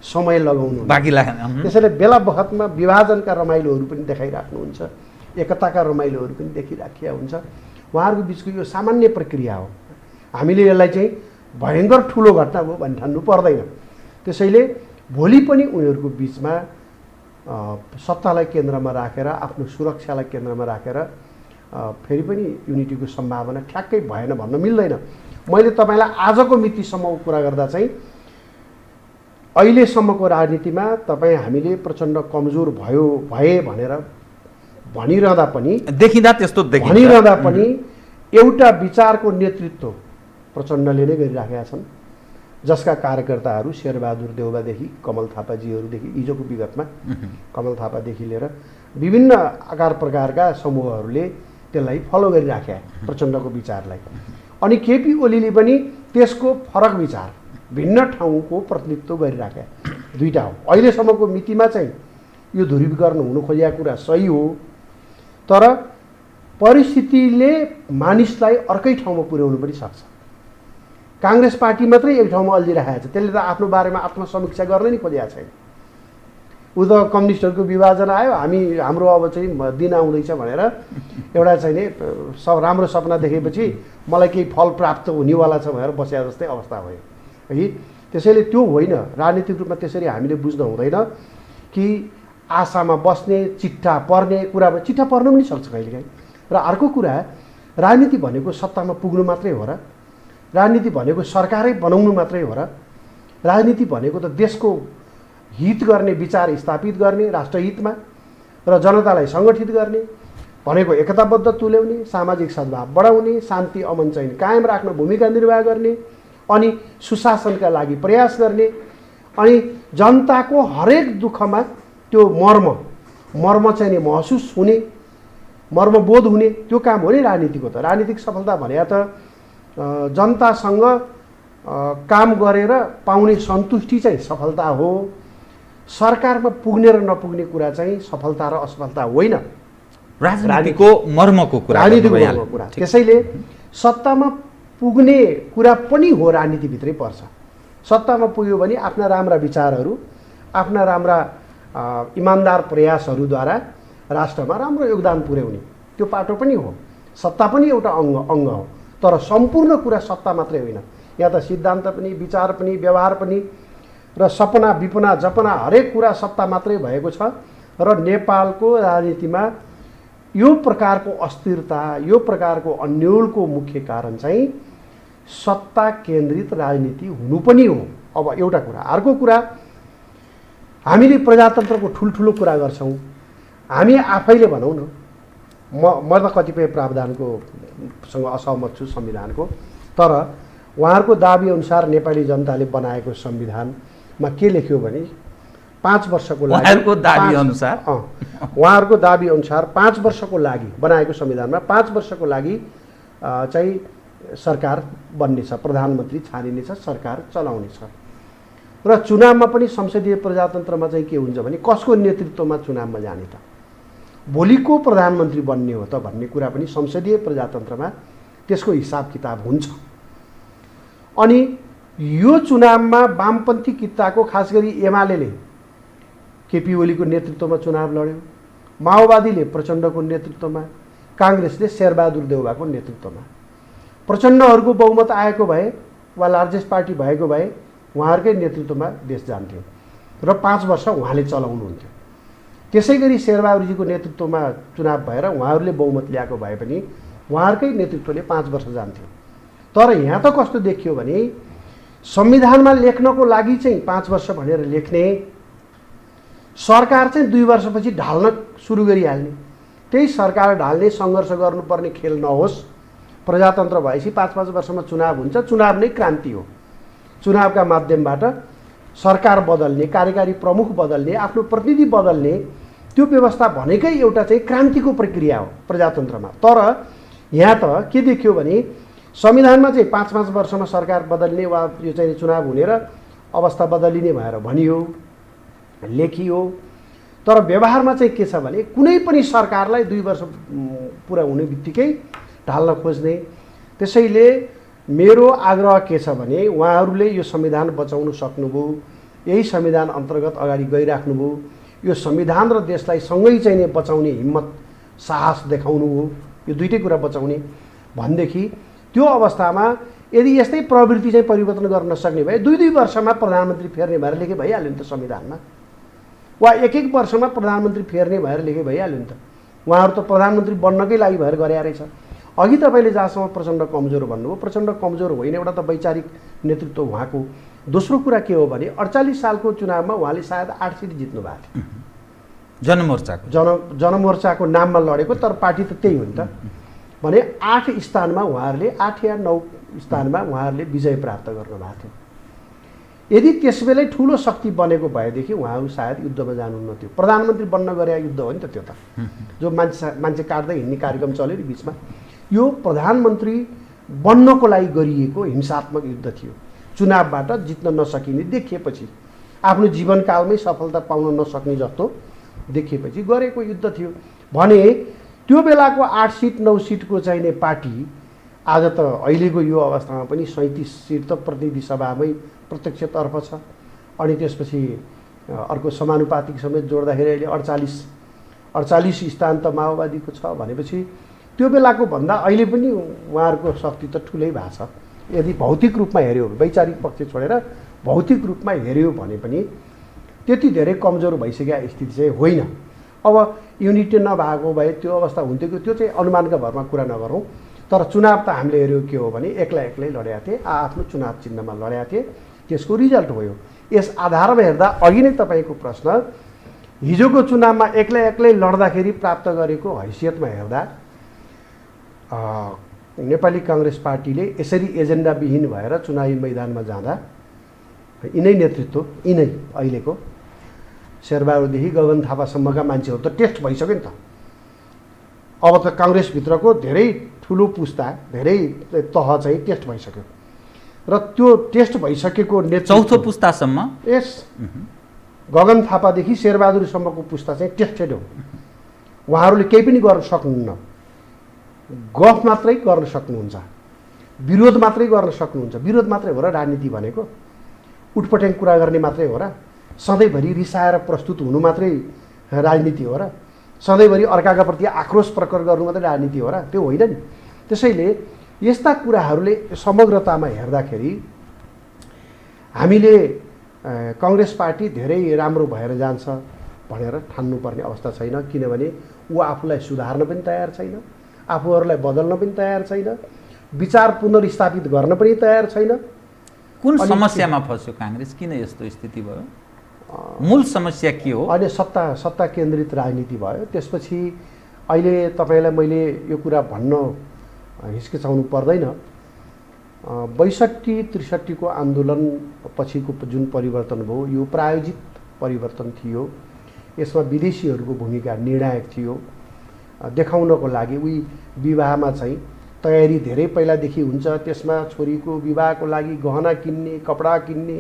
समय लगाउनु, त्यसैले बेला बखतमा विभाजनका रमाइलोहरू पनि देखाइराख्नुहुन्छ, एकताका रमाइलोहरू पनि देखिराखिया हुन्छ। उहाँहरूको बिचको यो सामान्य प्रक्रिया हो। हामीले यसलाई चाहिँ भयङ्कर ठुलो घटना हो भन्ने ठान्नु पर्दैन। त्यसैले भोलि पनि उनीहरूको बिचमा सत्तालाई केन्द्रमा राखेर, आफ्नो सुरक्षालाई केन्द्रमा राखेर फेरि पनि युनिटीको सम्भावना ठ्याक्कै भएन भन्न मिल्दैन। मैले तपाईँलाई आजको मितिसम्म कुरा गर्दा चाहिँ अहिलेसम्मको राजनीतिमा तपाईँ हामीले प्रचण्ड कमजोर भए भनेर भनिरहँदा पनि भनिरहँदा पनि एउटा विचारको नेतृत्व प्रचण्डले नै गरिराखेका छन्, जसका कार्यकर्ताहरू शेरबहादुर देउवादेखि कमल थापाजीहरूदेखि हिजोको विगतमा कमल थापादेखि लिएर विभिन्न आकार प्रकारका समूहहरूले त्यसलाई फलो गरिराखे प्रचण्डको विचारलाई। अनि केपी ओलीले पनि त्यसको फरक विचार, भिन्न ठाउँको प्रतिनिधित्व गरिराखे। दुईटा हो। अहिलेसम्मको मितिमा चाहिँ यो ध्रुवीकरण हुनु खोजेको कुरा सही हो, तर परिस्थितिले मानिसलाई अर्कै ठाउँमा पुर्याउनु पनि सक्छ। काङ्ग्रेस पार्टी मात्रै एक ठाउँमा अल्झिरहेको छ, त्यसले त आफ्नो बारेमा आत्मसमीक्षा गर्न नै खोजेको छैन। उ त कम्युनिस्टहरूको विभाजन आयो, हाम्रो अब चाहिँ दिन आउँदैछ भनेर एउटा चाहिँ नि राम्रो सपना देखेपछि मलाई केही फल प्राप्त हुनेवाला छ भनेर बसेको जस्तै अवस्था भयो है। त्यसैले त्यो होइन, राजनीतिक रूपमा त्यसरी हामीले बुझ्न हुँदैन कि आशामा बस्ने, चिट्ठा पर्ने कुरामा चिट्ठा पर्न पनि सक्छ कहिलेकाहीँ। र अर्को कुरा, राजनीति भनेको सत्तामा पुग्नु मात्रै हो र? राजनीति भनेको सरकारै बनाउनु मात्रै हो र? राजनीति भनेको त देशको हित गर्ने विचार स्थापित गर्ने राष्ट्रहितमा र जनतालाई सङ्गठित गर्ने भनेको एकताबद्ध तुल्याउने, सामाजिक सद्भाव बढाउने, शान्ति अमन चैन कायम राख्न भूमिका निर्वाह गर्ने, अनि सुशासनका लागि प्रयास गर्ने, अनि जनताको हरेक दुःखमा त्यो मर्म चाहिँ नि महसुस हुने, मर्मबोध हुने, त्यो काम हो नि राजनीतिको त। राजनीतिक सफलता भने त जनतासँग काम गरेर पाउने सन्तुष्टि चाहिँ सफलता हो। सरकारमा पुग्ने र नपुग्ने कुरा चाहिँ सफलता र असफलता होइन, राजनीतिको मर्मको कुरा। राजनीतिको मर्मको कुरा। त्यसैले सत्तामा पुग्ने कुरा पनि हो, राजनीतिभित्रै पर्छ। सत्तामा पुग्यो भने आफ्ना राम्रा विचारहरू, आफ्ना राम्रा इमान्दार प्रयासहरूद्वारा राष्ट्रमा राम्रो योगदान पुर्याउने त्यो पाटो पनि हो। सत्ता पनि एउटा अङ्ग हो, तर सम्पूर्ण कुरा सत्ता मात्रै होइन। यहाँ त सिद्धान्त पनि, विचार पनि, व्यवहार पनि र सपना विपना जपना हरेक कुरा सत्ता मात्रै भएको छ। र नेपालको राजनीतिमा यो प्रकारको अस्थिरता, यो प्रकारको अन्योलको मुख्य कारण चाहिँ सत्ता केन्द्रित राजनीति हुनु पनि हो। अब एउटा कुरा। अर्को कुरा, हामीले प्रजातन्त्रको ठुल्ठुलो कुरा गर्छौँ, हामी आफैले भनौँ न, म त कतिपय प्रावधानको सँग असहमत छु संविधानको, तर उहाँहरूको दाबी अनुसार नेपाली जनताले बनाएको संविधानमा के लेख्यो भने 5 वर्षको लागि, उहाँहरूको दाबी अनुसार उहाँहरूको दाबी अनुसार 5 वर्षको लागि बनाएको संविधानमा 5 वर्षको लागि चाहिँ सरकार बन्नेछ, प्रधानमन्त्री छानिनेछ, सरकार चलाउनेछ। र चुनावमा पनि संसदीय प्रजातन्त्रमा चाहिँ के हुन्छ भने कसको नेतृत्वमा चुनावमा जाने त, भोलिको प्रधानमन्त्री बन्ने हो त भन्ने कुरा पनि संसदीय प्रजातन्त्रमा त्यसको हिसाब किताब हुन्छ। अनि यो चुनावमा वामपन्थी कित्ताको खास गरी एमाले केपी ओलीको नेतृत्वमा चुनाव लड्यो, माओवादीले प्रचण्डको नेतृत्वमा, काङ्ग्रेसले शेरबहादुर देउवाको नेतृत्वमा। प्रचण्डहरूको बहुमत आएको भए वा लार्जेस्ट पार्टी भएको भए उहाँहरूकै नेतृत्वमा देश जान्थ्यो र 5 वर्ष उहाँले चलाउनुहुन्थ्यो। त्यसै गरी शेरबहादुरजीको नेतृत्वमा चुनाव भएर उहाँहरूले बहुमत ल्याएको भए पनि उहाँहरूकै नेतृत्वले 5 वर्ष जान्थ्यो। तर यहाँ त कस्तो देखियो भने संविधानमा लेख्नको लागि चाहिँ 5 वर्ष भनेर लेख्ने, सरकार चाहिँ 2 वर्षपछि ढाल्न सुरु गरिहाल्ने, त्यही सरकार ढाल्ने सङ्घर्ष गर्नुपर्ने खेल नहोस्। प्रजातन्त्र भएपछि 5-5 वर्षमा चुनाव हुन्छ, चुनाव नै क्रान्ति हो। चुनावका माध्यमबाट सरकार बदल्ने, कार्यकारी प्रमुख बदल्ने, आफ्नो प्रतिनिधि बदल्ने, त्यो व्यवस्था भनेकै एउटा चाहिँ क्रान्तिको प्रक्रिया हो प्रजातन्त्रमा। तर यहाँ त के देखियो भने संविधानमा चाहिँ 5-5 वर्षमा सरकार बदल्ने वा यो चाहिँ चुनाव हुने र अवस्था बदलिने भनेर भनियो, लेखियो। तर व्यवहारमा चाहिँ के छ भने कुनै पनि सरकारलाई 2 वर्ष पुरा हुने बित्तिकै ढाल्न खोज्ने। त्यसैले मेरो आग्रह के छ भने उहाँहरूले यो संविधान बचाउन सक्नुभयो, यही संविधान अन्तर्गत अगाडि गइराख्नुभयो, यो संविधान र देशलाई सँगै चाहिँ बचाउने हिम्मत साहस देखाउनु हो, यो दुईटै कुरा बचाउने भनेदेखि त्यो अवस्थामा यदि यस्तै प्रवृत्ति चाहिँ परिवर्तन गर्न नसक्ने भए 2-2 वर्षमा प्रधानमन्त्री फेर्ने भएर लेखे भइहाल्यो नि त संविधानमा, वा 1-1 वर्षमा प्रधानमन्त्री फेर्ने भएर लेखे भइहाल्यो नि त। उहाँहरू त प्रधानमन्त्री बन्नकै लागि भएर गरे रहेछ। अघि तपाईँले जहाँसम्म प्रचण्ड कमजोर भन्नुभयो, प्रचण्ड कमजोर होइन, एउटा त वैचारिक नेतृत्व उहाँको। दोस्रो कुरा के हो भने 48 सालको चुनावमा उहाँले सायद 8 सिट जित्नु भएको थियो जनमोर्चाको नाममा लडेको, तर पार्टी त त्यही हो नि त। भने 8 स्थानमा उहाँहरूले 8 या 9 स्थानमा उहाँहरूले विजय प्राप्त गर्नुभएको थियो। यदि त्यसबेलै ठुलो शक्ति बनेको भएदेखि उहाँहरू सायद युद्धमा जानुहुन्न थियो। प्रधानमन्त्री बन्न गरे युद्ध हो नि त त्यो त, जो मान्छे काट्दै हिँड्ने कार्यक्रम चल्यो नि बिचमा, यो प्रधानमन्त्री बन्नको लागि गरिएको हिंसात्मक युद्ध थियो। चुनावबाट जित्न नसकिने देखिएपछि, आफ्नो जीवनकालमै सफलता पाउन नसक्ने जस्तो देखिएपछि गरेको युद्ध थियो। भने त्यो बेलाको 8 सिट 9 सिटको चाहिने पार्टी आज त अहिलेको यो अवस्थामा पनि 37 सिट त प्रतिनिधि सभामै प्रत्यक्षतर्फ छ। अनि त्यसपछि अर्को समानुपातिक समेत जोड्दाखेरि अहिले 48 स्थान त माओवादीको छ भनेपछि त्यो बेलाको भन्दा अहिले पनि उहाँहरूको शक्ति त ठुलै भएको छ। यदि भौतिक रूपमा हेऱ्यो, वैचारिक पक्ष छोडेर भौतिक रूपमा हेऱ्यो भने पनि त्यति धेरै कमजोर भइसकेका स्थिति चाहिँ होइन। अब युनिटी नभएको भए त्यो अवस्था हुन्थ्यो कि त्यो चाहिँ अनुमानका भरमा कुरा नगरौँ। तर चुनाव त हामीले हेऱ्यो के हो भने एक्लै लडेका थिए, आफ्नो चुनाव चिन्हमा लडेका थिए। त्यसको रिजल्ट हो यो। यस आधारमा हेर्दा अघि नै तपाईँको प्रश्न, हिजोको चुनावमा एक्लै लड्दाखेरि प्राप्त गरेको हैसियतमा हेर्दा नेपाली काङ्ग्रेस पार्टीले यसरी एजेन्डाविहीन भएर चुनावी मैदानमा जाँदा यिनै नेतृत्व, यिनै अहिलेको शेरबहादुरदेखि गगन थापासम्मका मान्छेहरू त टेस्ट भइसक्यो नि त। अब त काङ्ग्रेसभित्रको धेरै ठुलो पुस्ता, धेरै तह चाहिँ टेस्ट भइसक्यो र त्यो टेस्ट भइसकेको नेतृत्व चौथो पुस्तासम्म यस गगन थापादेखि शेरबहादुरसम्मको पुस्ता चाहिँ टेस्टेड हो। उहाँहरूले केही पनि गर्न सक्नुहुन्न, गफ मात्रै गर्न सक्नुहुन्छ, विरोध मात्रै गर्न सक्नुहुन्छ। विरोध मात्रै हो र राजनीति भनेको? उटपट्याङ कुरा गर्ने मात्रै हो र? सधैँभरि रिसाएर प्रस्तुत हुनु मात्रै राजनीति हो र? सधैँभरि अर्काका प्रति आक्रोश प्रकट गर्नु मात्रै राजनीति हो र? त्यो होइन नि। त्यसैले यस्ता कुराहरूले समग्रतामा हेर्दाखेरि हामीले काङ्ग्रेस पार्टी धेरै राम्रो भएर जान्छ भनेर ठान्नुपर्ने अवस्था छैन, किनभने ऊ आफूलाई सुधार्न पनि तयार छैन, आफूहरूलाई बदल्न पनि तयार छैन, विचार पुनर्स्थापित गर्न पनि तयार छैन। कुन समस्यामा फस्यो काङ्ग्रेस? किन यस्तो स्थिति भयो? मूल समस्या के हो? अहिले सत्ता केन्द्रित राजनीति भयो। त्यसपछि अहिले तपाईँलाई मैले यो कुरा भन्न हिचकिचाउनु पर्दैन, 62-63 को आन्दोलन पछिको जुन परिवर्तन भयो यो प्रायोजित परिवर्तन थियो। यसमा विदेशीहरूको भूमिका निर्णायक थियो। देखाउनको लागि उही विवाहमा चाहिँ तयारी धेरै पहिलादेखि हुन्छ, त्यसमा छोरीको विवाहको लागि गहना किन्ने, कपडा किन्ने,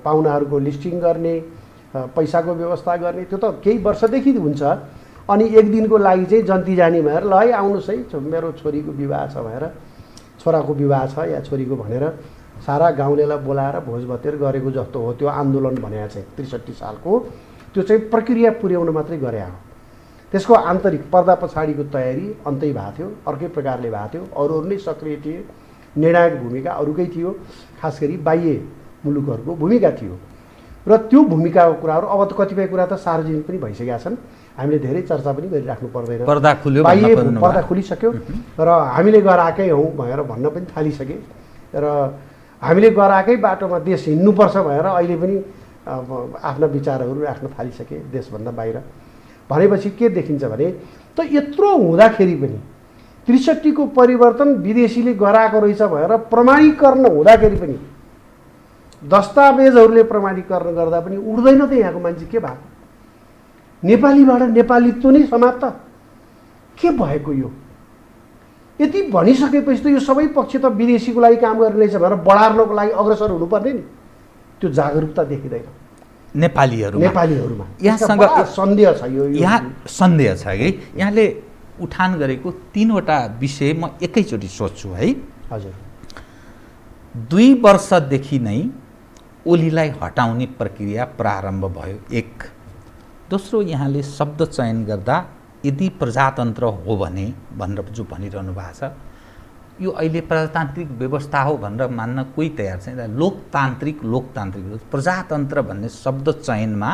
पाहुनाहरूको लिस्टिङ गर्ने, पैसाको व्यवस्था गर्ने, त्यो त केही वर्षदेखि हुन्छ। अनि एक दिनको लागि चाहिँ जन्ती जानी भएर ल है आउनुहोस् है मेरो छोरीको विवाह छ भनेर, छोराको विवाह छ या छोरीको भनेर सारा गाउँलेलाई बोलाएर भोज भतेर गरेको जस्तो हो त्यो आन्दोलन भने चाहिँ 63 सालको। त्यो चाहिँ प्रक्रिया पुर्याउन मात्रै गरे हो। त्यसको आन्तरिक पर्दा पछाडिको तयारी अन्तै भएको थियो, अर्कै प्रकारले भएको थियो। अरूहरू नै सक्रिय थिए, निर्णायक भूमिका अरूकै थियो, खास गरी बाह्य मुलुकहरूको भूमिका थियो। र त्यो भूमिकाको कुराहरू अब त कतिपय कुरा त सार्वजनिक पनि भइसकेका छन्, हामीले धेरै चर्चा पनि गरिराख्नु पर्दैन। पर्दा खुल्यो, पर्दा खुलिसक्यो र हामीले गराएकै हौँ भनेर भन्न पनि थालिसके र हामीले गराएकै बाटोमा देश हिँड्नुपर्छ भनेर अहिले पनि आफ्ना विचारहरू राख्न थालिसके देशभन्दा बाहिर। भनेपछि के देखिन्छ भने त यत्रो हुँदाखेरि पनि 63 को परिवर्तन विदेशीले गराएको रहेछ भनेर प्रमाणीकरण हुँदाखेरि पनि, दस्तावेजहरूले प्रमाणीकरण गर्दा पनि उड्दैन त यहाँको मान्छे के भएको? नेपालीबाट नेपालीत्व नै समाप्त के भएको? यो यति भनिसकेपछि त यो सबै पक्ष त विदेशीको लागि काम गर्ने रहेछ भनेर बढार्नको लागि अग्रसर हुनुपर्ने नि। त्यो जागरुकता देखिँदैन नेपालीहरूमा। यहाँसँग सन्देह छ। यहाँ सन्देह छ कि यहाँले उठान गरेको 3वटा विषय म एकैचोटि सोध्छु है। हजुर। 2 वर्षदेखि नै ओलीलाई हटाउने प्रक्रिया प्रारम्भ भयो। एक दोस्रो, यहाँले शब्द चयन गर्दा यदि प्रजातन्त्र हो भने भनेर जो भनिरहनु भएको छ, यो अहिले प्रजातान्त्रिक व्यवस्था हो भनेर मान्न कोही तयार छैन। लोकतान्त्रिक प्रजातन्त्र भन्ने शब्द चयनमा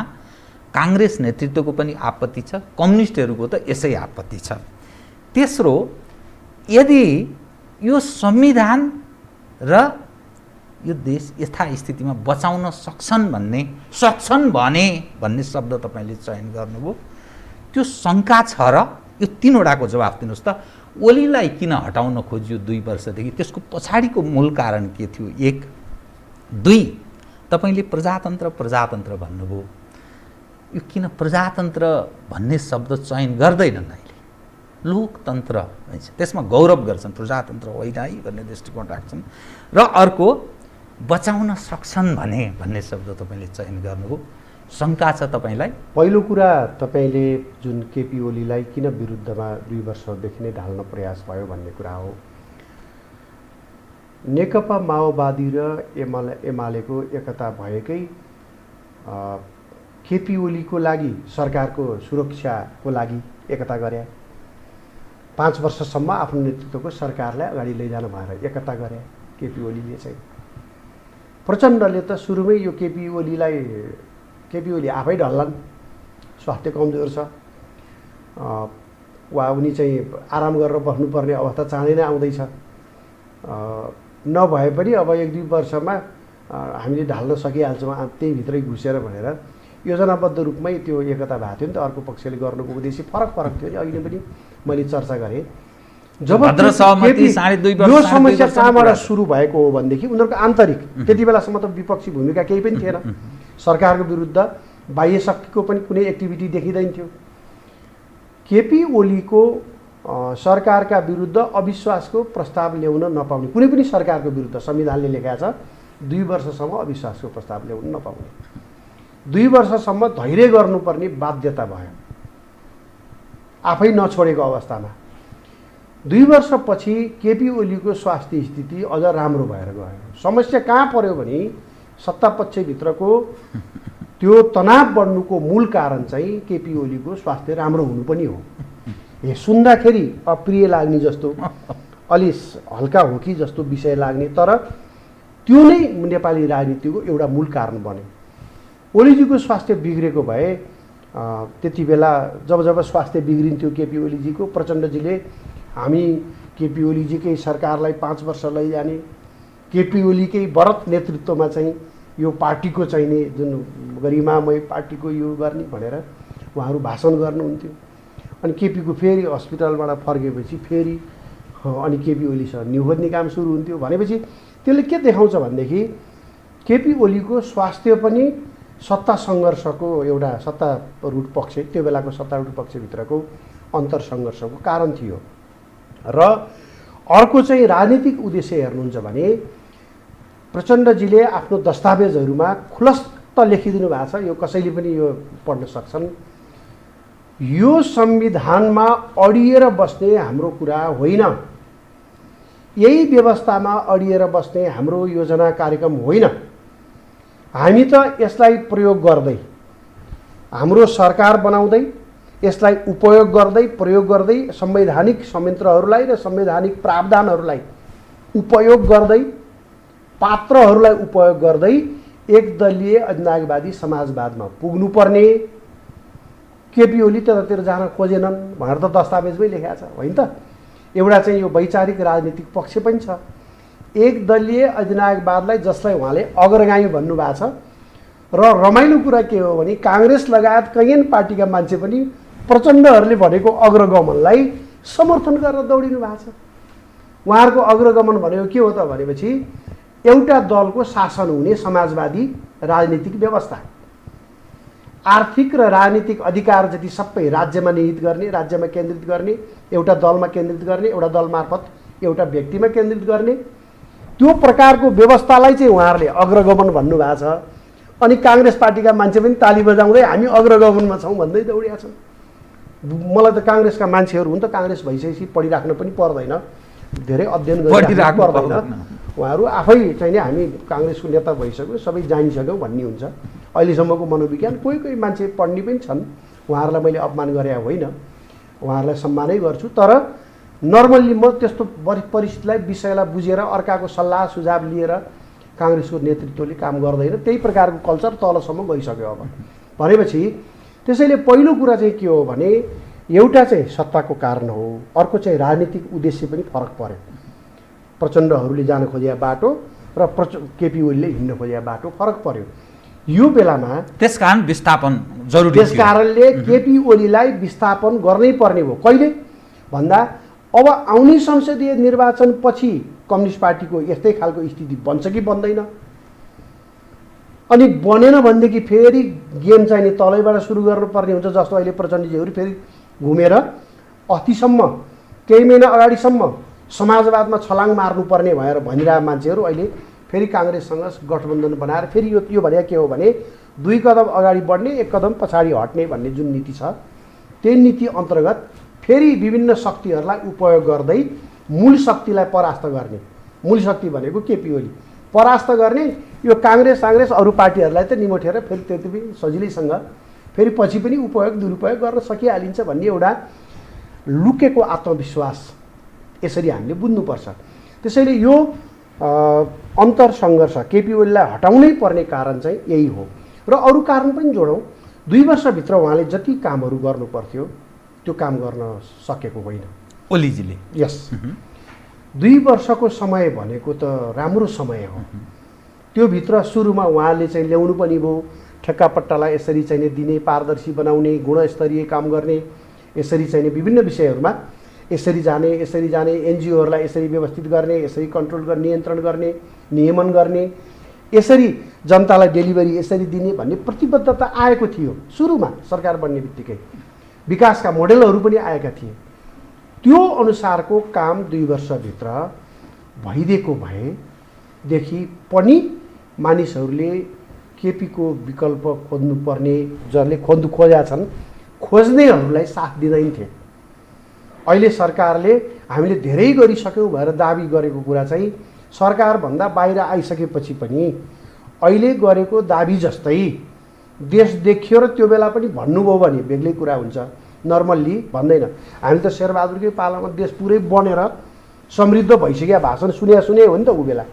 काङ्ग्रेस नेतृत्वको पनि आपत्ति छ, कम्युनिस्टहरूको त यसै आपत्ति छ। तेस्रो, यदि यो संविधान र यो देश यथास्थितिमा बचाउन सक्छन् भने भन्ने शब्द तपाईँले चयन गर्नुभयो, त्यो शङ्का छ र यो 3वटाको जवाफ दिनुहोस् त। ओलीलाई किन हटाउन खोजियो 2 वर्षदेखि? त्यसको पछाडिको मूल कारण के थियो? 1। 2, तपाईँले प्रजातन्त्र भन्नुभयो, यो किन प्रजातन्त्र भन्ने शब्द चयन गर्दैनन् अहिले? लोकतन्त्र भन्छ, त्यसमा गौरव गर्छन्, प्रजातन्त्र होइन है भन्ने दृष्टिकोण राख्छन्। र अर्को, बचाउन सक्छन् भन्ने शब्द तपाईँले चयन गर्नुभयो, शङ्का छ तपाईँलाई? पहिलो कुरा, तपाईँले जुन केपी ओलीलाई किन विरुद्धमा 2 वर्षदेखि नै ढाल्न प्रयास भयो भन्ने कुरा हो। नेकपा माओवादी र एमालेको एकता भएकै केपी ओलीको लागि, सरकारको सुरक्षाको लागि एकता गरे। 5 वर्षसम्म आफ्नो नेतृत्वको सरकारलाई अगाडि लैजानु भएर एकता गरे केपी ओलीले चाहिँ। प्रचण्डले त सुरुमै यो केपी ओली आफै ढल्लान्, स्वास्थ्य कमजोर छ, वा उनी चाहिँ आराम गरेर बस्नुपर्ने अवस्था चाँडै नै आउँदैछ, नभए पनि अब 1-2 वर्षमा हामीले ढाल्न सकिहाल्छौँ त्यही भित्रै घुसेर भनेर योजनाबद्ध रूपमै त्यो एकता भएको थियो नि त। अर्को पक्षले गर्नुको उद्देश्य फरक थियो नि। अहिले पनि मैले चर्चा गरेँ। जब भद्र सहमति 2.5 वर्ष यो समस्या कहाँबाट सुरु भएको हो भनेदेखि उनीहरूको आन्तरिक त्यति बेलासम्म त विपक्षी भूमिका केही पनि थिएन। सरकारको विरुद्ध बाह्य शक्तिको पनि कुनै एक्टिभिटी देखिँदैन थियो। केपी ओलीको सरकारका विरुद्ध अविश्वासको प्रस्ताव ल्याउन नपाउने, कुनै पनि सरकारको विरुद्ध संविधानले लेखेको छ 2 वर्षसम्म अविश्वासको प्रस्ताव ल्याउन नपाउने, 2 वर्षसम्म धैर्य गर्नुपर्ने बाध्यता भयो आफै नछोडेको अवस्थामा। 2 वर्षपछि केपी ओलीको स्वास्थ्य स्थिति अझ राम्रो भएर गयो। समस्या कहाँ पर्यो भने सत्तापक्षभित्रको त्यो तनाव बढ्नुको मूल कारण चाहिँ केपी ओलीको स्वास्थ्य राम्रो हुनु पनि हो। ए सुन्दाखेरि अप्रिय लाग्ने जस्तो, अलि हल्का हो कि जस्तो विषय लाग्ने, तर त्यो नै नेपाली राजनीतिको एउटा मूल कारण बन्यो। ओलीजीको स्वास्थ्य बिग्रेको भए त्यति बेला जब स्वास्थ्य बिग्रिन्थ्यो केपी ओलीजीको, प्रचण्डजीले हामी केपी ओलीजीकै सरकारलाई 5 वर्ष लैजाने, केपी ओलीकै वरद नेतृत्वमा चाहिँ यो पार्टीको चाहिने जुन गरिमामय पार्टीको यो गर्ने भनेर उहाँहरू भाषण गर्नुहुन्थ्यो। अनि केपीको फेरि हस्पिटलबाट फर्केपछि फेरि अनि केपी ओलीसँग निहुर्ने काम सुरु हुन्थ्यो। भनेपछि त्यसले के देखाउँछ भनेदेखि केपी ओलीको स्वास्थ्य पनि सत्ता सङ्घर्षको एउटा सत्तारूढ पक्ष, त्यो बेलाको सत्तारूढ पक्षभित्रको अन्तर सङ्घर्षको कारण थियो। र अर्को चाहिँ राजनीतिक उद्देश्य हेर्नुहुन्छ भने प्रचण्डजीले आफ्नो दस्तावेजहरूमा खुलस्त लेखिदिनु भएको छ, यो कसैले पनि यो पढ्न सक्छन्। यो संविधानमा अडिएर बस्ने हाम्रो कुरा होइन, यही व्यवस्थामा अडिएर बस्ने हाम्रो योजना कार्यक्रम होइन। हामी त यसलाई प्रयोग गर्दै, हाम्रो सरकार बनाउँदै, यसलाई उपयोग गर्दै प्रयोग गर्दै, संवैधानिक संयन्त्रहरूलाई र संवैधानिक प्रावधानहरूलाई उपयोग गर्दै, पात्रहरूलाई उपयोग गर्दै एकदलीय अधिनायकवादी समाजवादमा पुग्नुपर्ने। केपी ओली त्यतातिर जान खोजेनन् भनेर त दस्तावेजमै लेखेको छ होइन त। एउटा चाहिँ यो वैचारिक राजनीतिक पक्ष पनि छ। एकदलीय अधिनायकवादलाई जसलाई उहाँले अग्रगामी भन्नुभएको छ। र रमाइलो कुरा के हो भने काङ्ग्रेस लगायत कैयन पार्टीका मान्छे पनि प्रचण्डहरूले भनेको अग्रगमनलाई समर्थन गरेर दौडिनु भएको छ। उहाँहरूको अग्रगमन भनेको के हो त भनेपछि एउटा दलको शासन हुने समाजवादी राजनीतिक व्यवस्था, आर्थिक र राजनीतिक अधिकार जति सबै राज्यमा निहित गर्ने, राज्यमा केन्द्रित गर्ने, एउटा दलमा केन्द्रित गर्ने, एउटा दल मार्फत एउटा व्यक्तिमा केन्द्रित गर्ने, त्यो प्रकारको व्यवस्थालाई चाहिँ उहाँहरूले अग्रगमन भन्नुभएको छ। अनि काङ्ग्रेस पार्टीका मान्छे पनि ताली बजाउँदै हामी अग्रगमनमा छौँ भन्दै दौडिया छन्। मलाई त काङ्ग्रेसका मान्छेहरू हुन् त, काङ्ग्रेस भइसकेपछि पढिराख्न पनि पर्दैन, धेरै अध्ययन गरिराख्नु पर्दैन। उहाँहरू आफै चाहिँ हामी काङ्ग्रेसको नेता भइसक्यो, सबै जानिसक्यौँ भन्ने हुन्छ। अहिलेसम्मको मनोविज्ञान कोही मान्छे पढ्ने पनि छन्। उहाँहरूलाई मैले अपमान गरे होइन, उहाँहरूलाई सम्मानै गर्छु। तर नर्मल्ली म त्यस्तो परिस्थितिलाई विषयलाई बुझेर अर्काको सल्लाह सुझाव लिएर काङ्ग्रेसको नेतृत्वले काम गर्दैन। त्यही प्रकारको कल्चर तलसम्म गइसक्यो अब भनेपछि। त्यसैले पहिलो कुरा चाहिँ के हो भने एउटा चाहिँ सत्ताको कारण हो, अर्को चाहिँ राजनीतिक उद्देश्य पनि फरक पर्यो। प्रचण्डहरूले जान खोजेका बाटो र केपी ओलीले हिँड्न खोजेका बाटो फरक पर्यो यो बेलामा। त्यसकारण विस्थापन जरुरी थियो। त्यसकारणले केपी ओलीलाई विस्थापन गर्नै पर्ने भयो। कहिले भन्दा अब आउने संसदीय निर्वाचनपछि कम्युनिस्ट पार्टीको यस्तै खालको स्थिति बन्छ कि बन्दैन। अनि बनेन भनेदेखि फेरि गेम चाहिँ नि तलैबाट सुरु गर्नुपर्ने हुन्छ। जस्तो अहिले प्रचण्डजीहरू फेरि घुमेर अस्तिसम्म केही महिना अगाडिसम्म समाजवादमा छलाङ मार्नुपर्ने भएर भनिरहेका मान्छेहरू अहिले फेरि काङ्ग्रेससँग गठबन्धन बनाएर फेरि यो भने के हो भने 2 कदम अगाडि बढ्ने 1 कदम पछाडि हट्ने भन्ने जुन नीति छ, त्यही नीति अन्तर्गत फेरि विभिन्न शक्तिहरूलाई उपयोग गर्दै मूल शक्तिलाई परास्त गर्ने। मूल शक्ति भनेको केपी ओली परास्त गर्ने। यो काङ्ग्रेस अरू पार्टीहरूलाई त निमोठेर फेरि त्यति पनि सजिलैसँग फेरि पछि पनि उपयोग दुरुपयोग गर्न सकिहालिन्छ भन्ने एउटा लुकेको आत्मविश्वास यसरी हामीले बुझ्नुपर्छ। त्यसैले यो अन्तर सङ्घर्ष केपी ओलीलाई हटाउनै पर्ने कारण चाहिँ यही हो। र अरू कारण पनि जोडौँ, 2 वर्षभित्र उहाँले जति कामहरू गर्नु पर्थ्यो त्यो काम गर्न सकेको होइन ओलीजीले। यस 2 वर्षको समय भनेको त राम्रो समय हो। त्योभित्र सुरुमा उहाँले चाहिँ ल्याउनु पनि भयो, ठेक्कापट्टालाई यसरी चाहिँ दिने, पारदर्शी बनाउने, गुणस्तरीय काम गर्ने, यसरी चाहिँ विभिन्न विषयहरूमा यसरी जाने, एनजिओहरूलाई यसरी व्यवस्थित गर्ने, यसरी कन्ट्रोल गर्ने, नियन्त्रण गर्ने, नियमन गर्ने, यसरी जनतालाई डेलिभरी यसरी दिने भन्ने प्रतिबद्धता आएको थियो। सुरुमा सरकार बन्ने बित्तिकै विकासका मोडेलहरू पनि आएका थिए। त्यो अनुसारको काम 2 वर्षभित्र भइदिएको भएदेखि पनि मानिसहरूले केपीको विकल्प खोज्नुपर्ने, जसले खोजेका छन्, खोज्नेहरूलाई साथ दिँदैन थिए। अहिले सरकारले हामीले धेरै गरिसक्यौँ भनेर दाबी गरेको कुरा चाहिँ सरकारभन्दा बाहिर आइसकेपछि पनि अहिले गरेको दाबी जस्तै देश देखियो र त्यो बेला पनि भन्नुभयो भने बेग्लै कुरा हुन्छ। नर्मल्ली भन्दैन। हामी त शेरबहादुरकै पालामा देश पुरै बनेर समृद्ध भइसक्यो, भाषण सुने हो नि त ऊ बेला,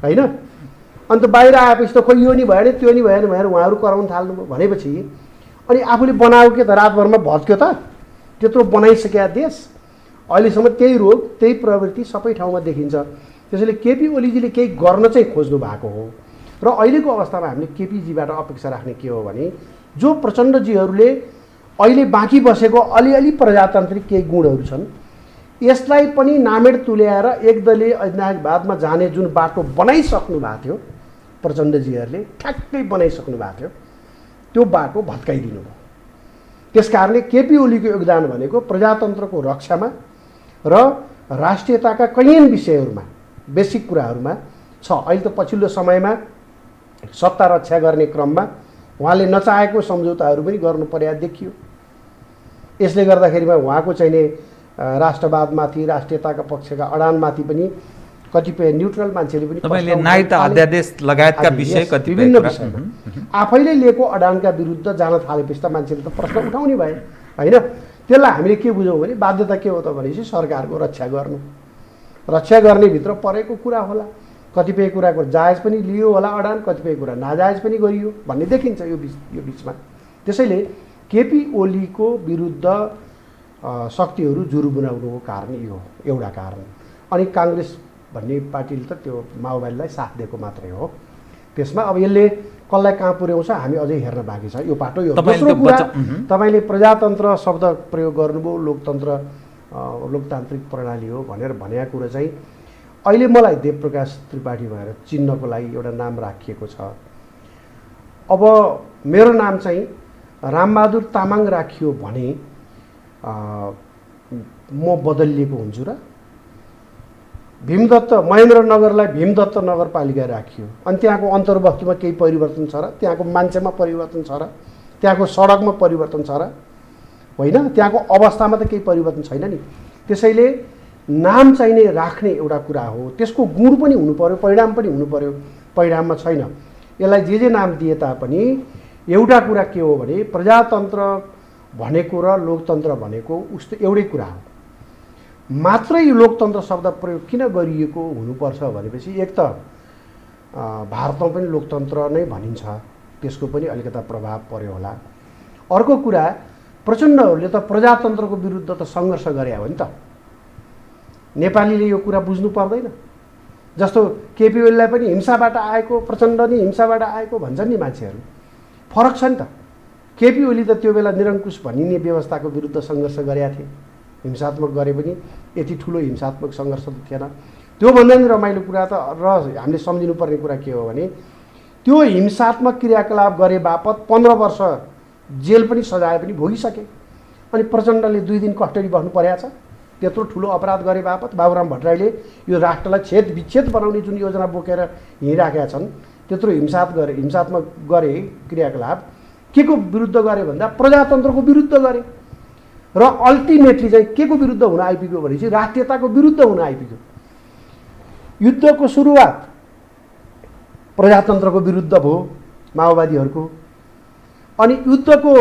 होइन? अन्त बाहिर आएपछि त खोइ यो नि भएन, त्यो नि भएन भनेर उहाँहरू कराउन थाल्नुभयो भनेपछि अनि आफूले बनाएको के त रातभरमा भत्क्यो त? त्यत्रो बनाइसकेका देश अहिलेसम्म त्यही रोग, त्यही प्रवृत्ति सबै ठाउँमा देखिन्छ। त्यसैले केपी ओलीजीले केही गर्न चाहिँ खोज्नु भएको हो र अहिलेको अवस्थामा हामीले केपीजीबाट अपेक्षा राख्ने के हो भने जो प्रचण्डजीहरूले अहिले बाँकी बसेको अलिअलि प्रजातान्त्रिक केही गुणहरू छन्, यसलाई पनि नामेड तुल्याएर एकदलीय अधिनायकवादमा जाने जुन बाटो बनाइसक्नु भएको थियो प्रचण्डजीहरूले, ठ्याक्कै बनाइसक्नु भएको थियो, त्यो बाटो भत्काइदिनु भयो। त्यसकारणले केपी ओलीको योगदान भनेको प्रजातन्त्रको रक्षामा र राष्ट्रियताका कैयन विषयहरूमा, बेसिक कुराहरूमा छ। अहिले त पछिल्लो समयमा सत्ता रक्षा गर्ने क्रममा उहाँले नचाहेको सम्झौताहरू पनि गर्नु पर्या देखियो। यसले गर्दाखेरिमा उहाँको चाहिँ नि राष्ट्रवादमाथि, राष्ट्रियताका पक्षका अडानमाथि पनि कतिपय न्युट्रल मान्छेले पनि तपाईले नागरिकता अध्यादेश लगायतका विषय कतिपय विभिन्न विषयमा आफैले लिएको अडानका विरुद्ध जान थालेपछि त मान्छेले त प्रश्न उठाउने भए, होइन? त्यसलाई हामीले के बुझौँ भने बाध्यता के हो त भनेपछि सरकारको रक्षा गर्नु, रक्षा गर्ने भित्र परेको कुरा होला। कतिपय कुराको जायज पनि लियो होला अडान, कतिपय कुरा नाजायज पनि गरियो भन्ने देखिन्छ यो बिचमा। त्यसैले केपी ओलीको विरुद्ध शक्तिहरू जुरु बनाउनुको कारण यो एउटा कारण। अनि काङ्ग्रेस भन्ने पार्टीले त त्यो माओवादीलाई साथ दिएको मात्रै हो। त्यसमा अब यसले कसलाई कहाँ पुर्याउँछ हामी अझै हेर्न बाँकी छ। यो बाटो यो दोस्रो कुरा, तपाईँले प्रजातन्त्र शब्द प्रयोग गर्नुभयो, लोकतान्त्रिक प्रणाली हो भनेर भनेको कुरा चाहिँ अहिले मलाई देवप्रकाश त्रिपाठी भएर चिन्नको लागि एउटा नाम राखिएको छ। अब मेरो नाम चाहिँ रामबहादुर तामाङ राखियो भने म बदलिएको हुन्छु र भीमदत्त महेन्द्रनगरलाई भीमदत्त नगरपालिका राखियो अनि त्यहाँको अन्तर्वस्तुमा केही परिवर्तन छ र, त्यहाँको मान्छेमा परिवर्तन छ र, त्यहाँको सडकमा परिवर्तन छ र, होइन? त्यहाँको अवस्थामा त केही परिवर्तन छैन नि। त्यसैले नाम चाहिने राख्ने एउटा कुरा हो, त्यसको गुण पनि हुनु पर्यो, परिणाम पनि हुनु पर्यो। परिणाममा छैन। यसलाई जे नाम दिए तापनि एउटा कुरा के हो भने प्रजातन्त्र भनेको र लोकतन्त्र भनेको उस्तो एउटै कुरा हो। मात्रै यो लोकतन्त्र शब्द प्रयोग किन गरिएको हुनुपर्छ भनेपछि एक त भारतमा पनि लोकतन्त्र नै भनिन्छ, त्यसको पनि अलिकता प्रभाव पर्यो होला। अर्को कुरा, प्रचण्डहरूले त प्रजातन्त्रको विरुद्ध त सङ्घर्ष गरे हो नि त। नेपालीले यो कुरा बुझ्नु पर्दैन। जस्तो केपी ओलीलाई पनि हिंसाबाट आएको, प्रचण्ड नि हिंसाबाट आएको भन्छन् नि मान्छेहरू। फरक छ नि त। केपी ओली त त्यो बेला निरङ्कुश भनिने व्यवस्थाको विरुद्ध सङ्घर्ष गरेका थिए, हिंसात्मक गरे पनि यति ठुलो हिंसात्मक सङ्घर्ष त थिएन। त्योभन्दा नि रमाइलो कुरा त र हामीले सम्झिनुपर्ने कुरा के हो भने त्यो हिंसात्मक क्रियाकलाप गरे बापत 15 वर्ष जेल पनि सजाय पनि भोगिसके। अनि प्रचण्डले 2 दिन कस्टडी बस्नु परेको छ त्यत्रो ठुलो अपराध गरे बापत। बाबुराम भट्टराईले यो राष्ट्रलाई छेद विच्छेद बनाउने जुन योजना बोकेर हिँडिराखेका छन्, त्यत्रो हिंसात्मक गरे क्रियाकलाप के को विरुद्ध गरे भन्दा प्रजातन्त्रको विरुद्ध गरे र अल्टिमेटली चाहिँ के को विरुद्ध हुन आइपुग्यो भनेपछि राष्ट्रियताको विरुद्ध हुन आइपुग्यो। युद्धको सुरुवात प्रजातन्त्रको विरुद्ध भयो माओवादीहरूको, अनि युद्धको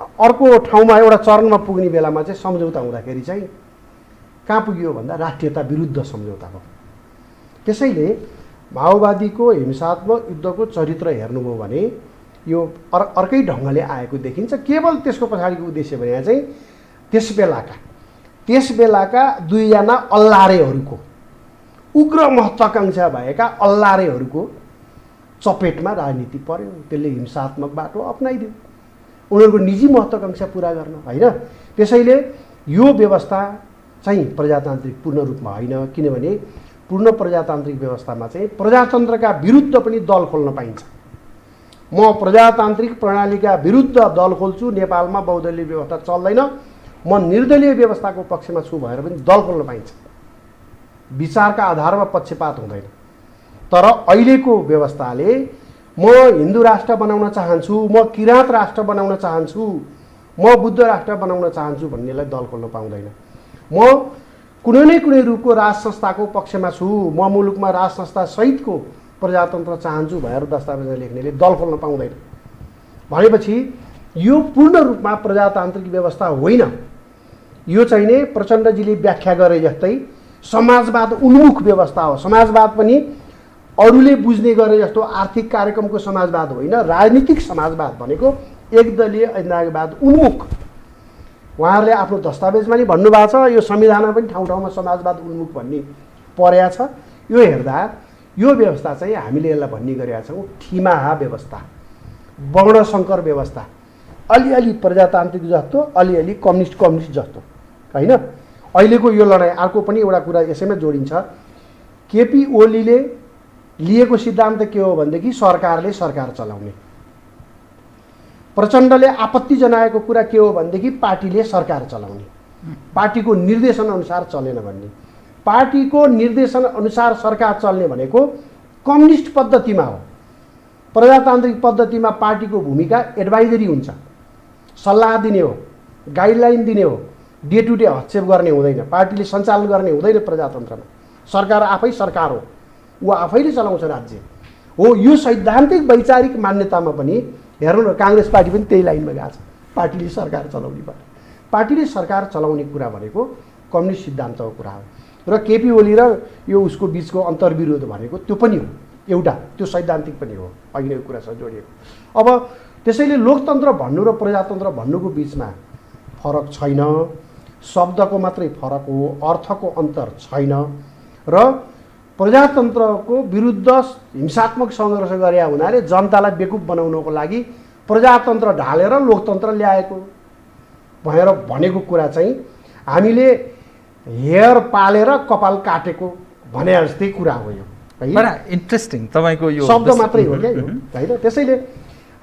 अर्को ठाउँमा एउटा चरणमा पुग्ने बेलामा चाहिँ सम्झौता हुँदाखेरि चाहिँ कहाँ पुग्यो भन्दा राष्ट्रियता विरुद्ध सम्झौता भयो। त्यसैले माओवादीको हिंसात्मक युद्धको चरित्र हेर्नुभयो भने यो अर्कै ढङ्गले आएको देखिन्छ। केवल त्यसको पछाडिको उद्देश्य भने चाहिँ त्यस बेलाका 2 जना अल्लारेहरूको, उग्र महत्त्वाकांक्षा भएका अल्लारेहरूको चपेटमा राजनीति पर्यो, त्यसले हिंसात्मक बाटो अप्नाइदियो उनीहरूको निजी महत्त्वाकांक्षा पुरा गर्न, होइन? त्यसैले यो व्यवस्था चाहिँ प्रजातान्त्रिक पूर्ण रूपमा होइन, किनभने पूर्ण प्रजातान्त्रिक व्यवस्थामा चाहिँ प्रजातन्त्रका विरुद्ध पनि दल खोल्न पाइन्छ। म प्रजातान्त्रिक प्रणालीका विरुद्ध दल खोल्छु, नेपालमा बहुदलीय व्यवस्था चल्दैन, म निर्दलीय व्यवस्थाको पक्षमा छु भनेर पनि दल खोल्न पाइन्छ। विचारका आधारमा पक्षपात हुँदैन। तर अहिलेको व्यवस्थाले म हिन्दू राष्ट्र बनाउन चाहन्छु, म किराँत राष्ट्र बनाउन चाहन्छु, म बुद्ध राष्ट्र बनाउन चाहन्छु भन्नेलाई दल खोल्न पाउँदैन। म कुनै न कुनै रूपको राज संस्थाको पक्षमा छु, म मुलुकमा राज संस्था सहितको प्रजातन्त्र चाहन्छु भनेर दस्तावेजमा लेख्नेले दल खोल्न पाउँदैन। भनेपछि यो पूर्ण रूपमा प्रजातान्त्रिक व्यवस्था होइन। यो चाहिँ नै प्रचण्डजीले व्याख्या गरे जस्तै समाजवाद उन्मुख व्यवस्था हो। समाजवाद पनि अरूले बुझ्ने गरे जस्तो आर्थिक कार्यक्रमको समाजवाद होइन, राजनीतिक समाजवाद भनेको एकदलीय ऐनावाद उन्मुख। उहाँहरूले आफ्नो दस्तावेजमा नि भन्नुभएको छ, यो संविधानमा पनि ठाउँ ठाउँमा समाजवाद उन्मुख भन्ने परेको छ। यो हेर्दा यो व्यवस्था चाहिँ हामीले यसलाई भन्ने गरेका छौँ ठिमाहा व्यवस्था, वर्णशङ्कर व्यवस्था, अलिअलि प्रजातान्त्रिक जस्तो, अलिअलि कम्युनिस्ट जस्तो, होइन? अहिलेको यो लडाइँ अर्को पनि एउटा कुरा यसैमा जोडिन्छ। केपी ओलीले लिएको सिद्धान्त के हो भनेदेखि सरकारले सरकार चलाउने। प्रचण्डले आपत्ति जनाएको कुरा के हो भनेदेखि पार्टीले सरकार चलाउने, पार्टीको निर्देशन अनुसार चलेन भन्ने। पार्टीको निर्देशन अनुसार सरकार चल्ने भनेको कम्युनिस्ट पद्धतिमा हो। प्रजातान्त्रिक पद्धतिमा पार्टीको भूमिका एडभाइजरी हुन्छ, सल्लाह दिने हो, गाइडलाइन दिने हो, डे टु डे हस्तक्षेप गर्ने हुँदैन, पार्टीले सञ्चालन गर्ने हुँदैन। प्रजातन्त्रमा सरकार आफै सरकार हो, ऊ आफैले चलाउँछ राज्य हो। यो सैद्धान्तिक वैचारिक मान्यतामा पनि हेर्नु न, काङ्ग्रेस पार्टी पनि त्यही लाइनमा गएको छ, पार्टीले सरकार चलाउने पर्छ। पार्टीले सरकार चलाउने कुरा भनेको कम्युनिस्ट सिद्धान्तको कुरा हो। र केपी ओली र यो उसको बिचको अन्तर्विरोध भनेको त्यो पनि हो, एउटा त्यो सैद्धान्तिक पनि हो, अघिको कुरासँग जोडिएको। अब त्यसैले लोकतन्त्र भन्नु र प्रजातन्त्र भन्नुको बिचमा फरक छैन, शब्दको मात्रै फरक हो, अर्थको अन्तर छैन। र प्रजातन्त्रको विरुद्ध हिंसात्मक सङ्घर्ष गरे हुनाले जनतालाई बेकुफ बनाउनको लागि प्रजातन्त्र ढालेर लोकतन्त्र ल्याएको भनेर भनेको कुरा चाहिँ हामीले हेयर पालेर कपाल काटेको भने जस्तै कुरा हो। यो बडा इन्ट्रेस्टिङ तपाईको यो शब्द मात्रै हो क्या यो, होइन? त्यसैले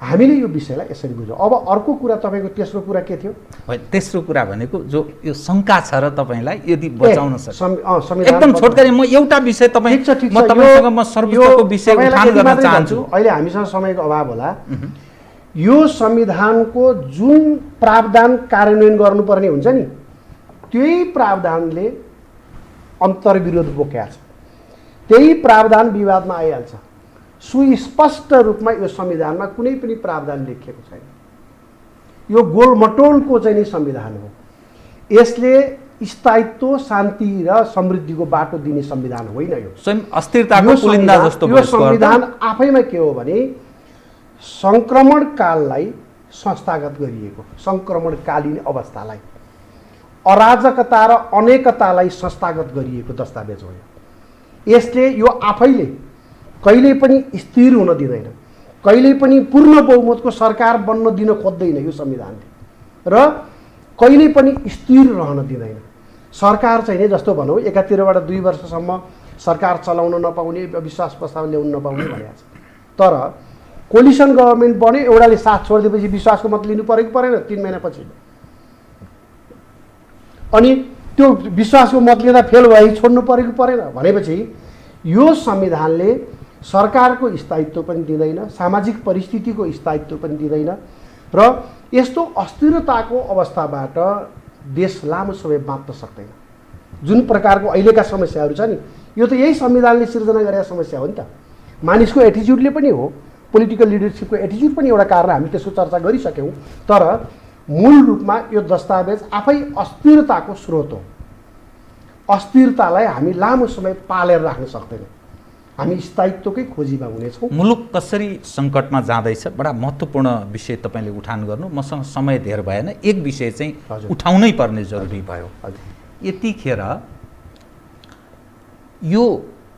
हामीले यो विषयलाई यसरी बुझौँ। अब अर्को कुरा तपाईँको तेस्रो कुरा के थियो? तेस्रो कुरा भनेको जो यो शङ्का छ र तपाईँलाई यदि बचाउन सक्छ संविधान एकदम छोटकरी म एउटा विषय तपाईँ म तपाईसँग म सर्वोच्चको विषय उठान गर्न चाहन्छु। अहिले हामीसँग समयको अभाव होला। यो संविधानको जुन प्रावधान कार्यान्वयन गर्नुपर्ने हुन्छ नि, त्यही प्रावधानले अन्तर्विरोध बोकेको छ, त्यही प्रावधान विवादमा आइहाल्छ। सुस्पष्ट रूपमा यो संविधानमा कुनै पनि प्रावधान लेखिएको छैन। यो गोलमटोलको चाहिँ नि संविधान हो। यसले स्थायित्व, शान्ति र समृद्धिको बाटो दिने संविधान होइन। यो स्वयं अस्थिरताको पुलिन्दा जस्तो यो संविधान आफैमा के हो भने संक्रमण काललाई संस्थागत गरिएको, संक्रमणकालीन अवस्थालाई, अराजकता र अनेकतालाई संस्थागत गरिएको दस्तावेज हो। यसले यो आफैले कहिले पनि स्थिर हुन दिँदैन, कहिले पनि पूर्ण बहुमतको सरकार बन्न दिन खोज्दैन यो संविधानले, र कहिले पनि स्थिर रहन दिँदैन। सरकार चाहिँ नि जस्तो भनौँ एकातिरबाट 2 वर्षसम्म सरकार चलाउन नपाउने, विश्वास प्रस्ताव ल्याउन नपाउने भनेको छ। तर कोलिसन गभर्मेन्ट बन्यो, एउटाले साथ छोडिदिएपछि विश्वासको मत लिनु परेको परेन 3 महिनापछि, अनि त्यो विश्वासको मत लिँदा फेल भए छोड्नु परेको परेन भनेपछि यो संविधानले सरकारको स्थायित्व पनि दिँदैन, सामाजिक परिस्थितिको स्थायित्व पनि दिँदैन, र यस्तो अस्थिरताको अवस्थाबाट देश लामो समय बाँच्न सक्दैन। जुन प्रकारको अहिलेका समस्याहरू छ नि, यो त यही संविधानले सिर्जना गरेका समस्या हो नि त। मानिसको एटिच्युडले पनि हो, पोलिटिकल लिडरसिपको एटिच्युड पनि एउटा कारण, हामी त्यसको चर्चा गरिसक्यौँ। तर मूल रूपमा यो दस्तावेज आफै अस्थिरताको स्रोत हो। अस्थिरतालाई हामी लामो समय पालेर राख्न सक्दैनौँ, हामी स्थायित्वकै खोजीमा हुनेछौँ। मुलुक कसरी सङ्कटमा जाँदैछ, बडा महत्त्वपूर्ण विषय तपाईँले उठान गर्नु। मसँग समय धेर भएन, एक विषय चाहिँ उठाउनै पर्ने जरुरी भयो। यतिखेर यो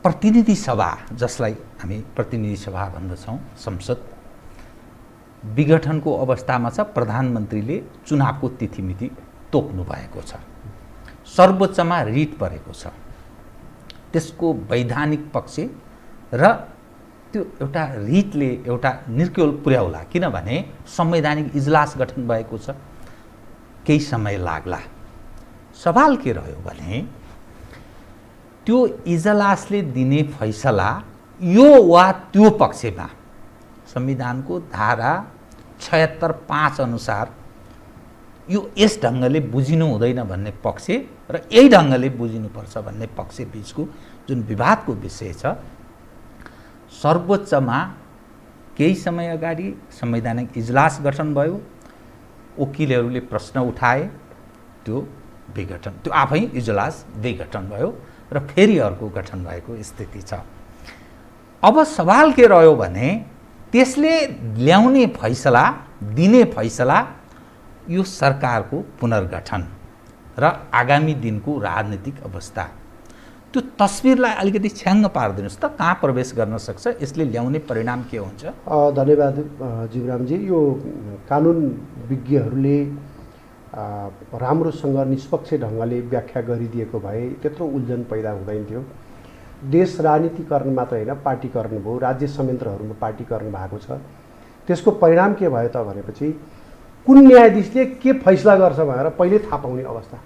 प्रतिनिधि सभा, जसलाई हामी प्रतिनिधि सभा भन्दछौँ, संसद विघटनको अवस्थामा छ। प्रधानमन्त्रीले चुनावको तिथिमिति तोक्नु भएको छ। सर्वोच्चमा रिट परेको छ। त्यसको वैधानिक पक्ष र त्यो एउटा रिटले एउटा निर्क्युल पुर्याउला, किनभने संवैधानिक इजलास गठन भएको छ, केही समय लाग्ला। सवाल के रह्यो भने त्यो इजलासले दिने फैसला यो वा त्यो पक्षमा संविधानको धारा 76(5) अनुसार यो यस ढङ्गले बुझिनु हुँदैन भन्ने पक्ष र यही ढङ्गले बुझिनुपर्छ भन्ने पक्ष बिचको जुन विवादको विषय छ, सर्वोच्चमा केही समय अगाडि संवैधानिक इजलास गठन भयो। वकिलहरूले प्रश्न उठाए, त्यो विघटन, त्यो आफै इजलास विघटन भयो र फेरि अर्को गठन भएको स्थिति छ। अब सवाल के रह्यो भने त्यसले ल्याउने फैसला, दिने फैसला यो सरकारको पुनर्गठन र आगामी दिनको राजनीतिक अवस्था, त्यो तस्बिरलाई अलिकति छ्याङ्ग पारिदिनुहोस् त। कहाँ प्रवेश गर्न सक्छ, यसले ल्याउने परिणाम के हुन्छ? धन्यवाद जीवरामजी। यो कानुन विज्ञहरूले राम्रोसँग निष्पक्ष ढङ्गले व्याख्या गरिदिएको भए त्यत्रो उल्झन पैदा हुँदैन थियो। देश राजनीतिकरण मात्र होइन, पार्टीकरण भयो, राज्य संयन्त्रहरूमा पार्टीकरण भएको छ। त्यसको परिणाम के भयो त भनेपछि कुन न्यायाधीशले के फैसला गर्छ भनेर पहिले थाहा पाउने अवस्था।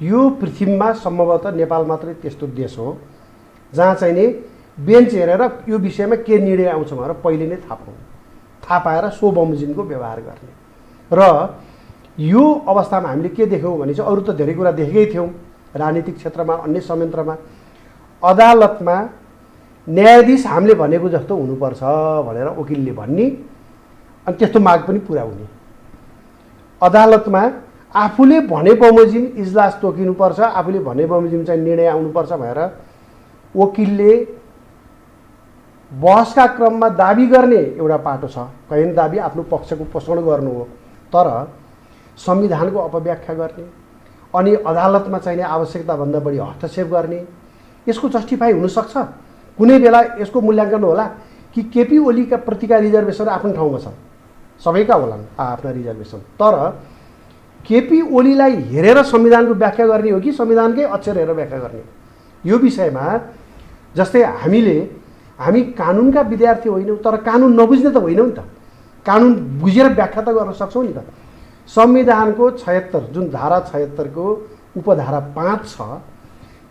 यो पृथ्वीमा सम्भवतः नेपाल मात्रै त्यस्तो देश हो जहाँ चाहिँ नि बेन्च हेरेर यो विषयमा के निर्णय आउँछ भनेर पहिले नै थाहा पाएर सो बमोजिमको व्यवहार गर्ने। र यो अवस्थामा हामीले के देख्यौँ भने चाहिँ अरू त धेरै कुरा देखेकै थियौँ, राजनीतिक क्षेत्रमा, अन्य संयन्त्रमा अदालतमा न्यायाधीश हामीले भनेको जस्तो हुनुपर्छ भनेर वकिलले भन्ने, अनि त्यस्तो माग पनि पुरा हुने। अदालतमा आफूले भने बमोजिम इजलास तोकिनुपर्छ, आफूले भने बमोजिम चाहिँ निर्णय आउनुपर्छ भनेर वकिलले बहसका क्रममा दाबी गर्ने एउटा पाटो छ। कैयन दाबी आफ्नो पक्षको पोषण गर्नु हो, तर संविधानको अपव्याख्या गर्ने अनि अदालतमा चाहिने आवश्यकताभन्दा बढी हस्तक्षेप गर्ने, यसको जस्टिफाई हुनसक्छ। कुनै बेला यसको मूल्याङ्कन होला कि केपी ओलीका प्रतिका रिजर्भेसन आफ्नो ठाउँमा छ, सबैका होलान् आफ्ना रिजर्भेसन, तर केपी ओलीलाई हेरेर संविधानको व्याख्या गर्ने हो कि संविधानकै अक्षर हेरेर व्याख्या गर्ने, यो विषयमा जस्तै हामी कानुनका विद्यार्थी होइनौँ, तर कानुन नबुझ्ने त होइनौँ नि त। कानुन बुझेर व्याख्या त गर्न सक्छौँ नि त। संविधानको 76 जुन धारा 76 को उपधारा 5 छ,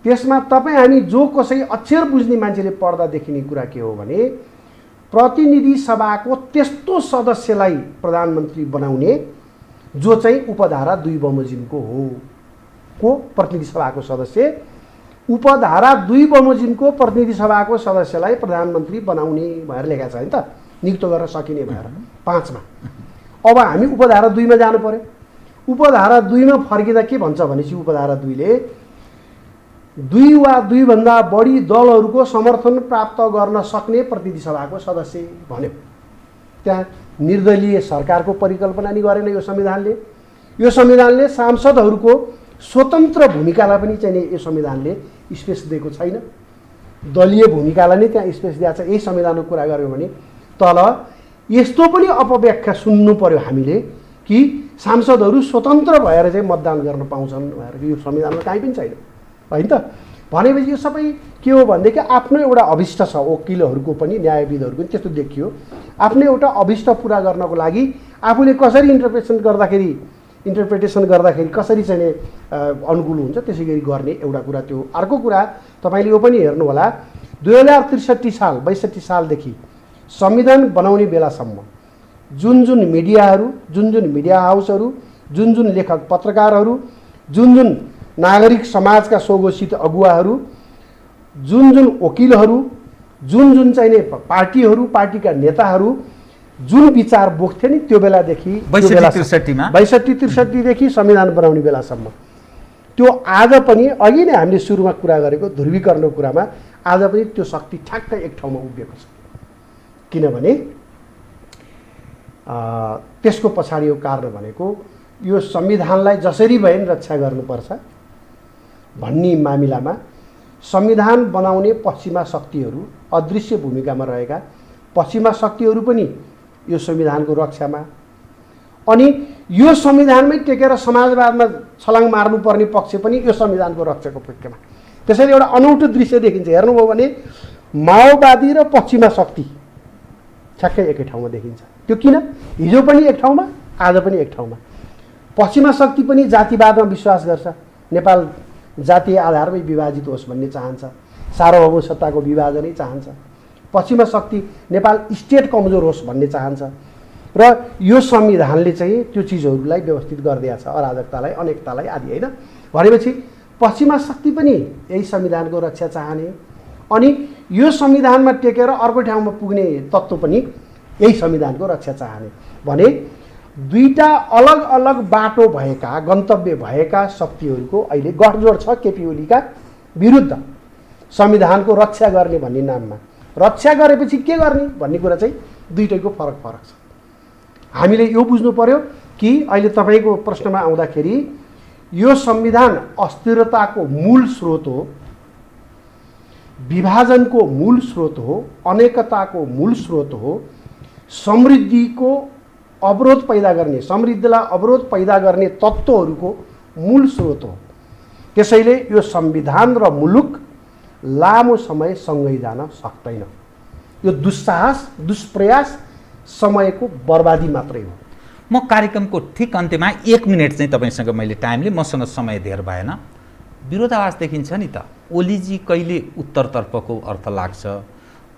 त्यसमा तपाईँ हामी जो कसै अक्षर बुझ्ने मान्छेले पढ्दा देखिने कुरा के हो भने प्रतिनिधि सभाको त्यस्तो सदस्यलाई प्रधानमन्त्री बनाउने जो चाहिँ उपधारा 2 बमोजिमको हो, को प्रतिनिधि सभाको सदस्य उपधारा 2 बमोजिमको प्रतिनिधि सभाको सदस्यलाई प्रधानमन्त्री बनाउने भनेर लेखा छ नि त, नियुक्त गर्न सकिने भएर 5 मा। अब हामी उपधारा 2 मा जानु पर्यो। उपधारा 2 मा फर्किँदा के भन्छ भनेपछि उपधारा 2 ले 2 वा 2 भन्दा बढी दलहरूको समर्थन प्राप्त गर्न सक्ने प्रतिनिधि सभाको सदस्य भन्यो। त्यहाँ निर्दलीय सरकारको परिकल्पना नि गरेन यो संविधानले। यो संविधानले सांसदहरूको स्वतन्त्र भूमिकालाई पनि चाहिँ यो संविधानले स्पेस दिएको छैन। दलीय भूमिकालाई नै त्यहाँ स्पेस दिएको छ। यही संविधानको कुरा गर्यो भने तल यस्तो पनि अपव्याख्या सुन्नु पर्यो हामीले कि सांसदहरू स्वतन्त्र भएर चाहिँ मतदान गर्न पाउँछन् भनेर, यो संविधानमा कहीँ पनि छैन होइन त। भनेपछि यो सबै के हो भनेदेखि आफ्नो एउटा अभिष्ट छ, वकिलहरूको पनि न्यायविदहरूको पनि त्यस्तो देखियो। आफ्नो एउटा अभिष्ट पुरा गर्नको लागि आफूले कसरी इन्टरप्रिटेसन गर्दाखेरि कसरी चाहिँ अनुकूल हुन्छ त्यसै गरी गर्ने एउटा कुरा त्यो। अर्को कुरा तपाईँले यो पनि हेर्नु होला, 2063 साल 62 सालदेखि संविधान बनाउने बेलासम्म जुन मिडियाहरू, जुन मिडिया हाउसहरू, जुन लेखक पत्रकारहरू, जुन नागरिक समाजका स्वघोषित अगुवाहरू, जुन वकिलहरू, जुन चाहिने पार्टीहरू, पार्टीका नेताहरू जुन विचार बोक्थे नि त्यो बेलादेखि 62-63 देखि संविधान बनाउने बेलासम्म त्यो आज पनि अघि नै हामीले सुरुमा कुरा गरेको ध्रुवीकरणको कुरामा आज पनि त्यो शक्ति ठ्याक्कै एक ठाउँमा उभिएको छ। किनभने त्यसको पछाडिको कारण भनेको यो संविधानलाई जसरी भए नि रक्षा गर्नुपर्छ भन्ने मामिलामा संविधान बनाउने पश्चिमा शक्तिहरू, अदृश्य भूमिकामा रहेका पश्चिमा शक्तिहरू पनि यो संविधानको रक्षामा, अनि यो संविधानमै टेकेर समाजवादमा छलाङ मार्नुपर्ने पक्ष पनि यो संविधानको रक्षाको पक्षमा। त्यसैले एउटा अनौठो दृश्य देखिन्छ। हेर्नुभयो भने माओवादी र पश्चिमा शक्ति ठ्याक्कै एकै ठाउँमा देखिन्छ। त्यो किन? हिजो पनि एक ठाउँमा, आज पनि एक ठाउँमा। पश्चिमा शक्ति पनि जातिवादमा विश्वास गर्छ, नेपाल जातीय आधारमै विभाजित होस् भन्ने चाहन्छ, सार्वभौम सत्ताको विभाजनै चाहन्छ। पश्चिमा शक्ति नेपाल स्टेट कमजोर होस् भन्ने चाहन्छ र यो संविधानले चाहिँ त्यो चिजहरूलाई व्यवस्थित गरिदिएको छ, अराजकतालाई, अनेकतालाई आदि, होइन? भनेपछि पश्चिमा शक्ति पनि यही संविधानको रक्षा चाहने, अनि यो संविधानमा टेकेर अर्को ठाउँमा पुग्ने तत्त्व पनि यही संविधानको रक्षा चाहने। भने दुईटा अलग अलग बाटो भएका, गन्तव्य भएका शक्तिहरूको अहिले गठजोड छ केपी ओलीका विरुद्ध संविधानको रक्षा गर्ने भन्ने नाममा। रक्षा गरेपछि के गर्ने भन्ने कुरा चाहिँ दुईटैको फरक छ। हामीले यो बुझ्नु पर्यो कि अहिले तपाईँको प्रश्नमा आउँदाखेरि यो संविधान अस्थिरताको मूल स्रोत हो, विभाजनको मूल स्रोत हो, अनेकताको मूल स्रोत हो, समृद्धिको अवरोध पैदा गर्ने, समृद्धिलाई अवरोध पैदा गर्ने तत्त्वहरूको मूल स्रोत हो। त्यसैले यो संविधान र मुलुक लामो समय सँगै जान सक्दैन। यो दुस्साहस, दुष्प्रयास, समयको बर्बादी मात्रै हो। म कार्यक्रमको ठिक अन्त्यमा 1 मिनट चाहिँ तपाईँसँग मैले टाइमले, मसँग समय धेर भएन, विरोधाभास देखिन्छ नि त। ओलीजी कहिले उत्तरतर्फको अर्थ लाग्छ,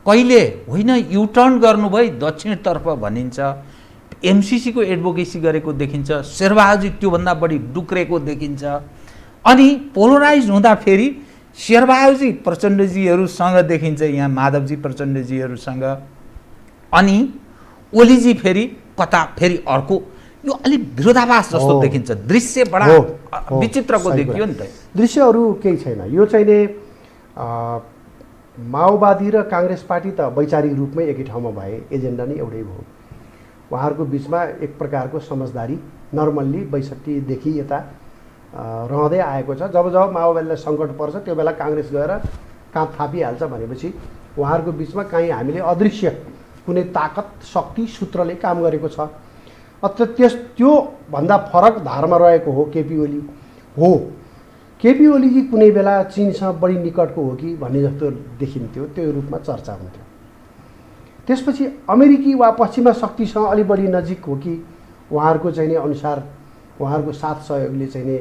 कहिले होइन युटर्न गर्नुभयो दक्षिणतर्फ भनिन्छ, एमसिसीको एडभोकेसी गरेको देखिन्छ, शेरबहादुर त्योभन्दा बढी डुक्रेको देखिन्छ, अनि पोलराइज हुँदा फेरि शेरबहादुरजी प्रचण्डजीहरूसँग देखिन्छ, यहाँ माधवजी प्रचण्डजीहरूसँग, अनि ओलीजी फेरि कता फेरि अर्को। यो अलिक विरोधाभास जस्तो देखिन्छ, दृश्य बडा विचित्रको देखियो नि त। दृश्यहरू केही छैन। यो चाहिँ नि माओवादी र काङ्ग्रेस पार्टी त वैचारिक रूपमै एकै ठाउँमा भए, एजेन्डा नै एउटै भयो। उहाँहरूको बिचमा एक प्रकारको समझदारी नर्मल्ली 62 देखि यता रहँदै आएको छ। जब जब माओवादीलाई सङ्कट पर्छ त्यो बेला काङ्ग्रेस गएर काँध थापिहाल्छ भनेपछि उहाँहरूको बिचमा कहीँ हामीले अदृश्य कुनै ताकत, शक्ति, सूत्रले काम गरेको छ। त्योभन्दा फरक धारमा रहेको हो केपी ओली हो। केपी ओलीजी कुनै बेला चीनसँग बढी निकटको हो कि भन्ने जस्तो देखिन्थ्यो, त्यो रूपमा चर्चा हुन्थ्यो। त्यसपछि अमेरिकी वा पश्चिमा शक्तिसँग अलि बढी नजिक हो कि उहाँहरूको चाहिँ नि अनुसार उहाँहरूको साथ सहयोगले चाहिँ नि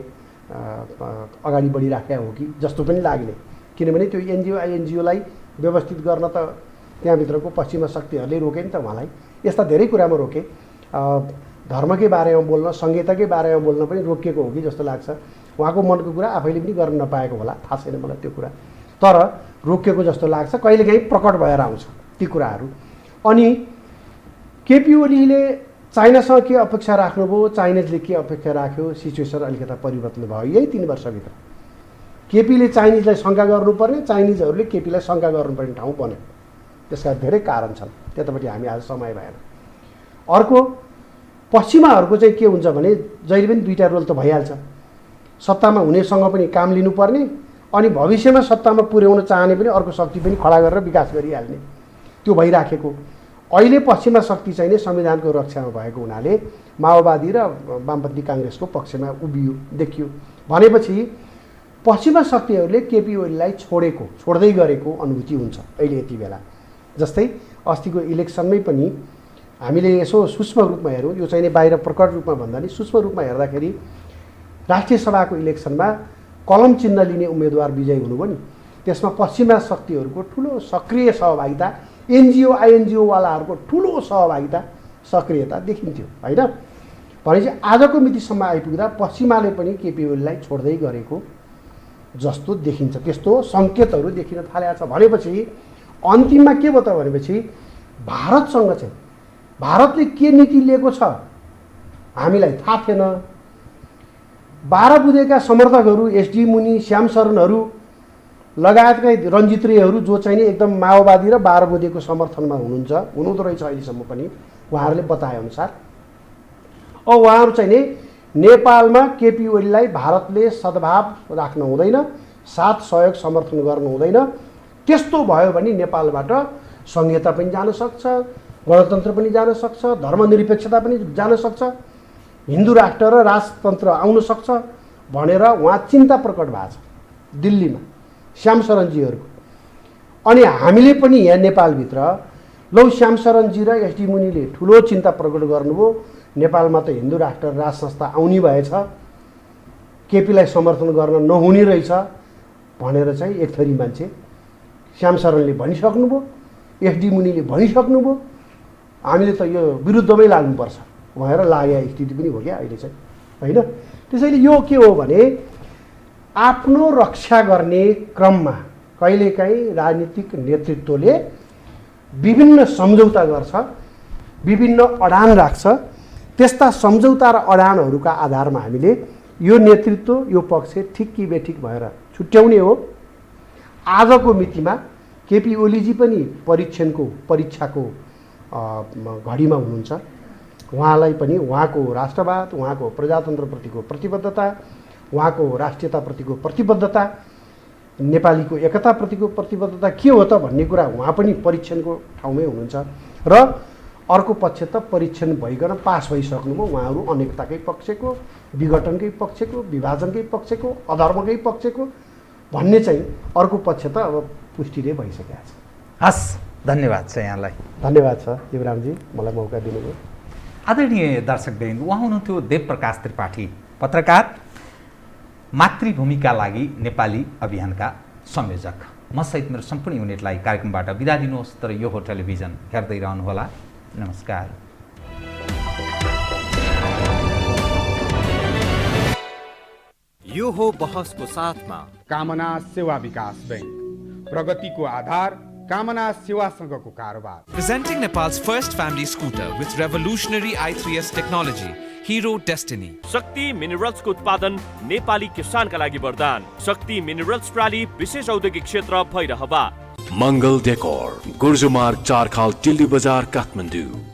अगाडि बढिराखेका हो कि जस्तो पनि लाग्ने। किनभने त्यो एनजिओ आइएनजिओलाई व्यवस्थित गर्न त त्यहाँभित्रको पश्चिमा शक्तिहरूले रोके नि त उहाँलाई। यस्ता धेरै कुरामा रोके, धर्मकै बारेमा बोल्न, संहिताकै बारेमा बोल्न पनि रोकिएको हो कि जस्तो लाग्छ। उहाँको मनको कुरा आफैले पनि गर्न नपाएको होला, थाहा छैन मलाई त्यो कुरा, तर रोकिएको जस्तो लाग्छ। कहिलेकाहीँ प्रकट भएर आउँछ ती कुराहरू। अनि केपी ओलीले चाइनासँग के अपेक्षा राख्नुभयो, चाइनिजले के अपेक्षा राख्यो, सिचुएसन अलिकता परिवर्तन भयो यही 3 वर्षभित्र। केपीले चाइनिजलाई शङ्का गर्नुपर्ने, चाइनिजहरूले केपीलाई शङ्का गर्नुपर्ने ठाउँ बन्यो। त्यसका धेरै कारण छन्, त्यतापट्टि हामी आज समय भएन। अर्को पश्चिमाहरूको चाहिँ के हुन्छ भने जहिले पनि दुईटा रोल त भइहाल्छ। सत्तामा हुनेसँग पनि काम लिनुपर्ने, अनि भविष्यमा सत्तामा पुर्याउन चाहने पनि अर्को शक्ति पनि खडा गरेर विकास गरिहाल्ने, त्यो भइराखेको। अहिले पश्चिमा शक्ति चाहिँ नै संविधानको रक्षामा भएको हुनाले माओवादी र वामपन्थी काङ्ग्रेसको पक्षमा उभियो, देखियो। भनेपछि पश्चिमा शक्तिहरूले केपी ओलीलाई छोड्दै गरेको अनुभूति हुन्छ अहिले यति बेला। जस्तै अस्तिको इलेक्सनमै पनि हामीले यसो सूक्ष्म रूपमा हेरौँ, यो चाहिँ नि बाहिर प्रकट रूपमा भन्दा नि सूक्ष्म रूपमा हेर्दाखेरि राष्ट्रिय सभाको इलेक्सनमा कलम चिन्ह लिने उम्मेदवार विजयी हुनुभयो नि, त्यसमा पश्चिमा शक्तिहरूको ठुलो सक्रिय सहभागिता, एनजिओ आइएनजिओवालाहरूको ठुलो सहभागिता, सक्रियता देखिन्थ्यो, होइन? भनेपछि आजको मितिसम्म आइपुग्दा पश्चिमाले पनि केपी ओलीलाई छोड्दै गरेको जस्तो देखिन्छ, त्यस्तो सङ्केतहरू देखिन थालेको छ। भनेपछि अन्तिममा के भयो त भनेपछि भारतसँग चाहिँ भारतले के नीति लिएको छ हामीलाई थाहा थिएन। 12 बुँदेका समर्थकहरू, एसडी मुनि, श्याम शरणहरू लगायतका रञ्जित्रेहरू जो चाहिँ नि एकदम माओवादी र 12 बुँदेको समर्थनमा हुनुहुँदो रहेछ अहिलेसम्म पनि, उहाँहरूले बताए अनुसार उहाँहरू चाहिँ नि नेपालमा केपी ओलीलाई भारतले सद्भाव राख्न हुँदैन, साथ सहयोग समर्थन गर्नु हुँदैन। त्यस्तो भयो भने नेपालबाट संहिता पनि जान सक्छ, गणतन्त्र पनि जान सक्छ, धर्मनिरपेक्षता पनि जान सक्छ, हिन्दू राष्ट्र र राजतन्त्र आउन सक्छ भनेर उहाँ चिन्ता प्रकट भएको छ दिल्लीमा श्यामशरणजीहरूको। अनि हामीले पनि यहाँ नेपालभित्र लौ श्यामशरणजी र एसडी मुनिले ठुलो चिन्ता प्रकट गर्नुभयो, नेपालमा त हिन्दू राष्ट्र र राज संस्था आउने भएछ, केपीलाई समर्थन गर्न नहुने रहेछ भनेर चाहिँ एक थरी मान्छे श्यामशरणले भनिसक्नुभयो, एसडी मुनिले भनिसक्नुभयो, हामीले त यो विरुद्धमै लाग्नुपर्छ भनेर लागेको स्थिति पनि हो क्या अहिले चाहिँ, होइन? त्यसैले यो के हो भने आफ्नो रक्षा गर्ने क्रममा कहिलेकाहीँ राजनीतिक नेतृत्वले विभिन्न सम्झौता गर्छ, विभिन्न अडान राख्छ। त्यस्ता सम्झौता र अडानहरूका आधारमा हामीले यो नेतृत्व यो पक्ष ठिक कि बेठिक भएर छुट्याउने हो। आजको मितिमा केपी ओलीजी पनि परीक्षाको घडीमा हुनुहुन्छ। उहाँलाई पनि उहाँको राष्ट्रवाद, उहाँको प्रजातन्त्रप्रतिको प्रतिबद्धता, उहाँको राष्ट्रियताप्रतिको प्रतिबद्धता, नेपालीको एकताप्रतिको प्रतिबद्धता के हो त भन्ने कुरा उहाँ पनि परीक्षणको ठाउँमै हुनुहुन्छ। र अर्को पक्ष त परीक्षण भइकन पास भइसक्नुभयो, उहाँहरू अनेकताकै पक्षको, विघटनकै पक्षको, विभाजनकै पक्षको, अधर्मकै पक्षको भन्ने चाहिँ अर्को पक्ष त अब पुष्टिले भइसकेको छ। हस्, धन्यवाद छ यहाँलाई। धन्यवाद छ युवरामजी, मलाई मौका दिनुभयो। आदरणीय दर्शकवृन्द, उहाँ हुनुहुन्थ्यो देवप्रकाश त्रिपाठी, पत्रकार, मातृभूमिका लागि नेपाली अभियानका संयोजक। म सहित मेरो सम्पूर्ण युनिटलाई कार्यक्रमबाट बिदा दिनुहोस्, तर यो हो टेलिभिजन, हेर्दै रहनुहोला। नमस्कार। यो हो बहसको साथमा कामना सेवा विकास बैंक, प्रगतिको आधार कामना सेवासँगको कारोबार। Presenting Nepal's first family scooter with revolutionary i3s technology, Hero Destiny. शक्ति मिनरल्सको उत्पादन नेपाली किसानका लागि वरदान। शक्ति मिनरल्स प्रणाली विशेष औद्योगिक क्षेत्र भैरहवा। मङ्गल डेकोर, गुर्जुमार्ग 4 खाल दिल्ली बजार काठमाडौँ।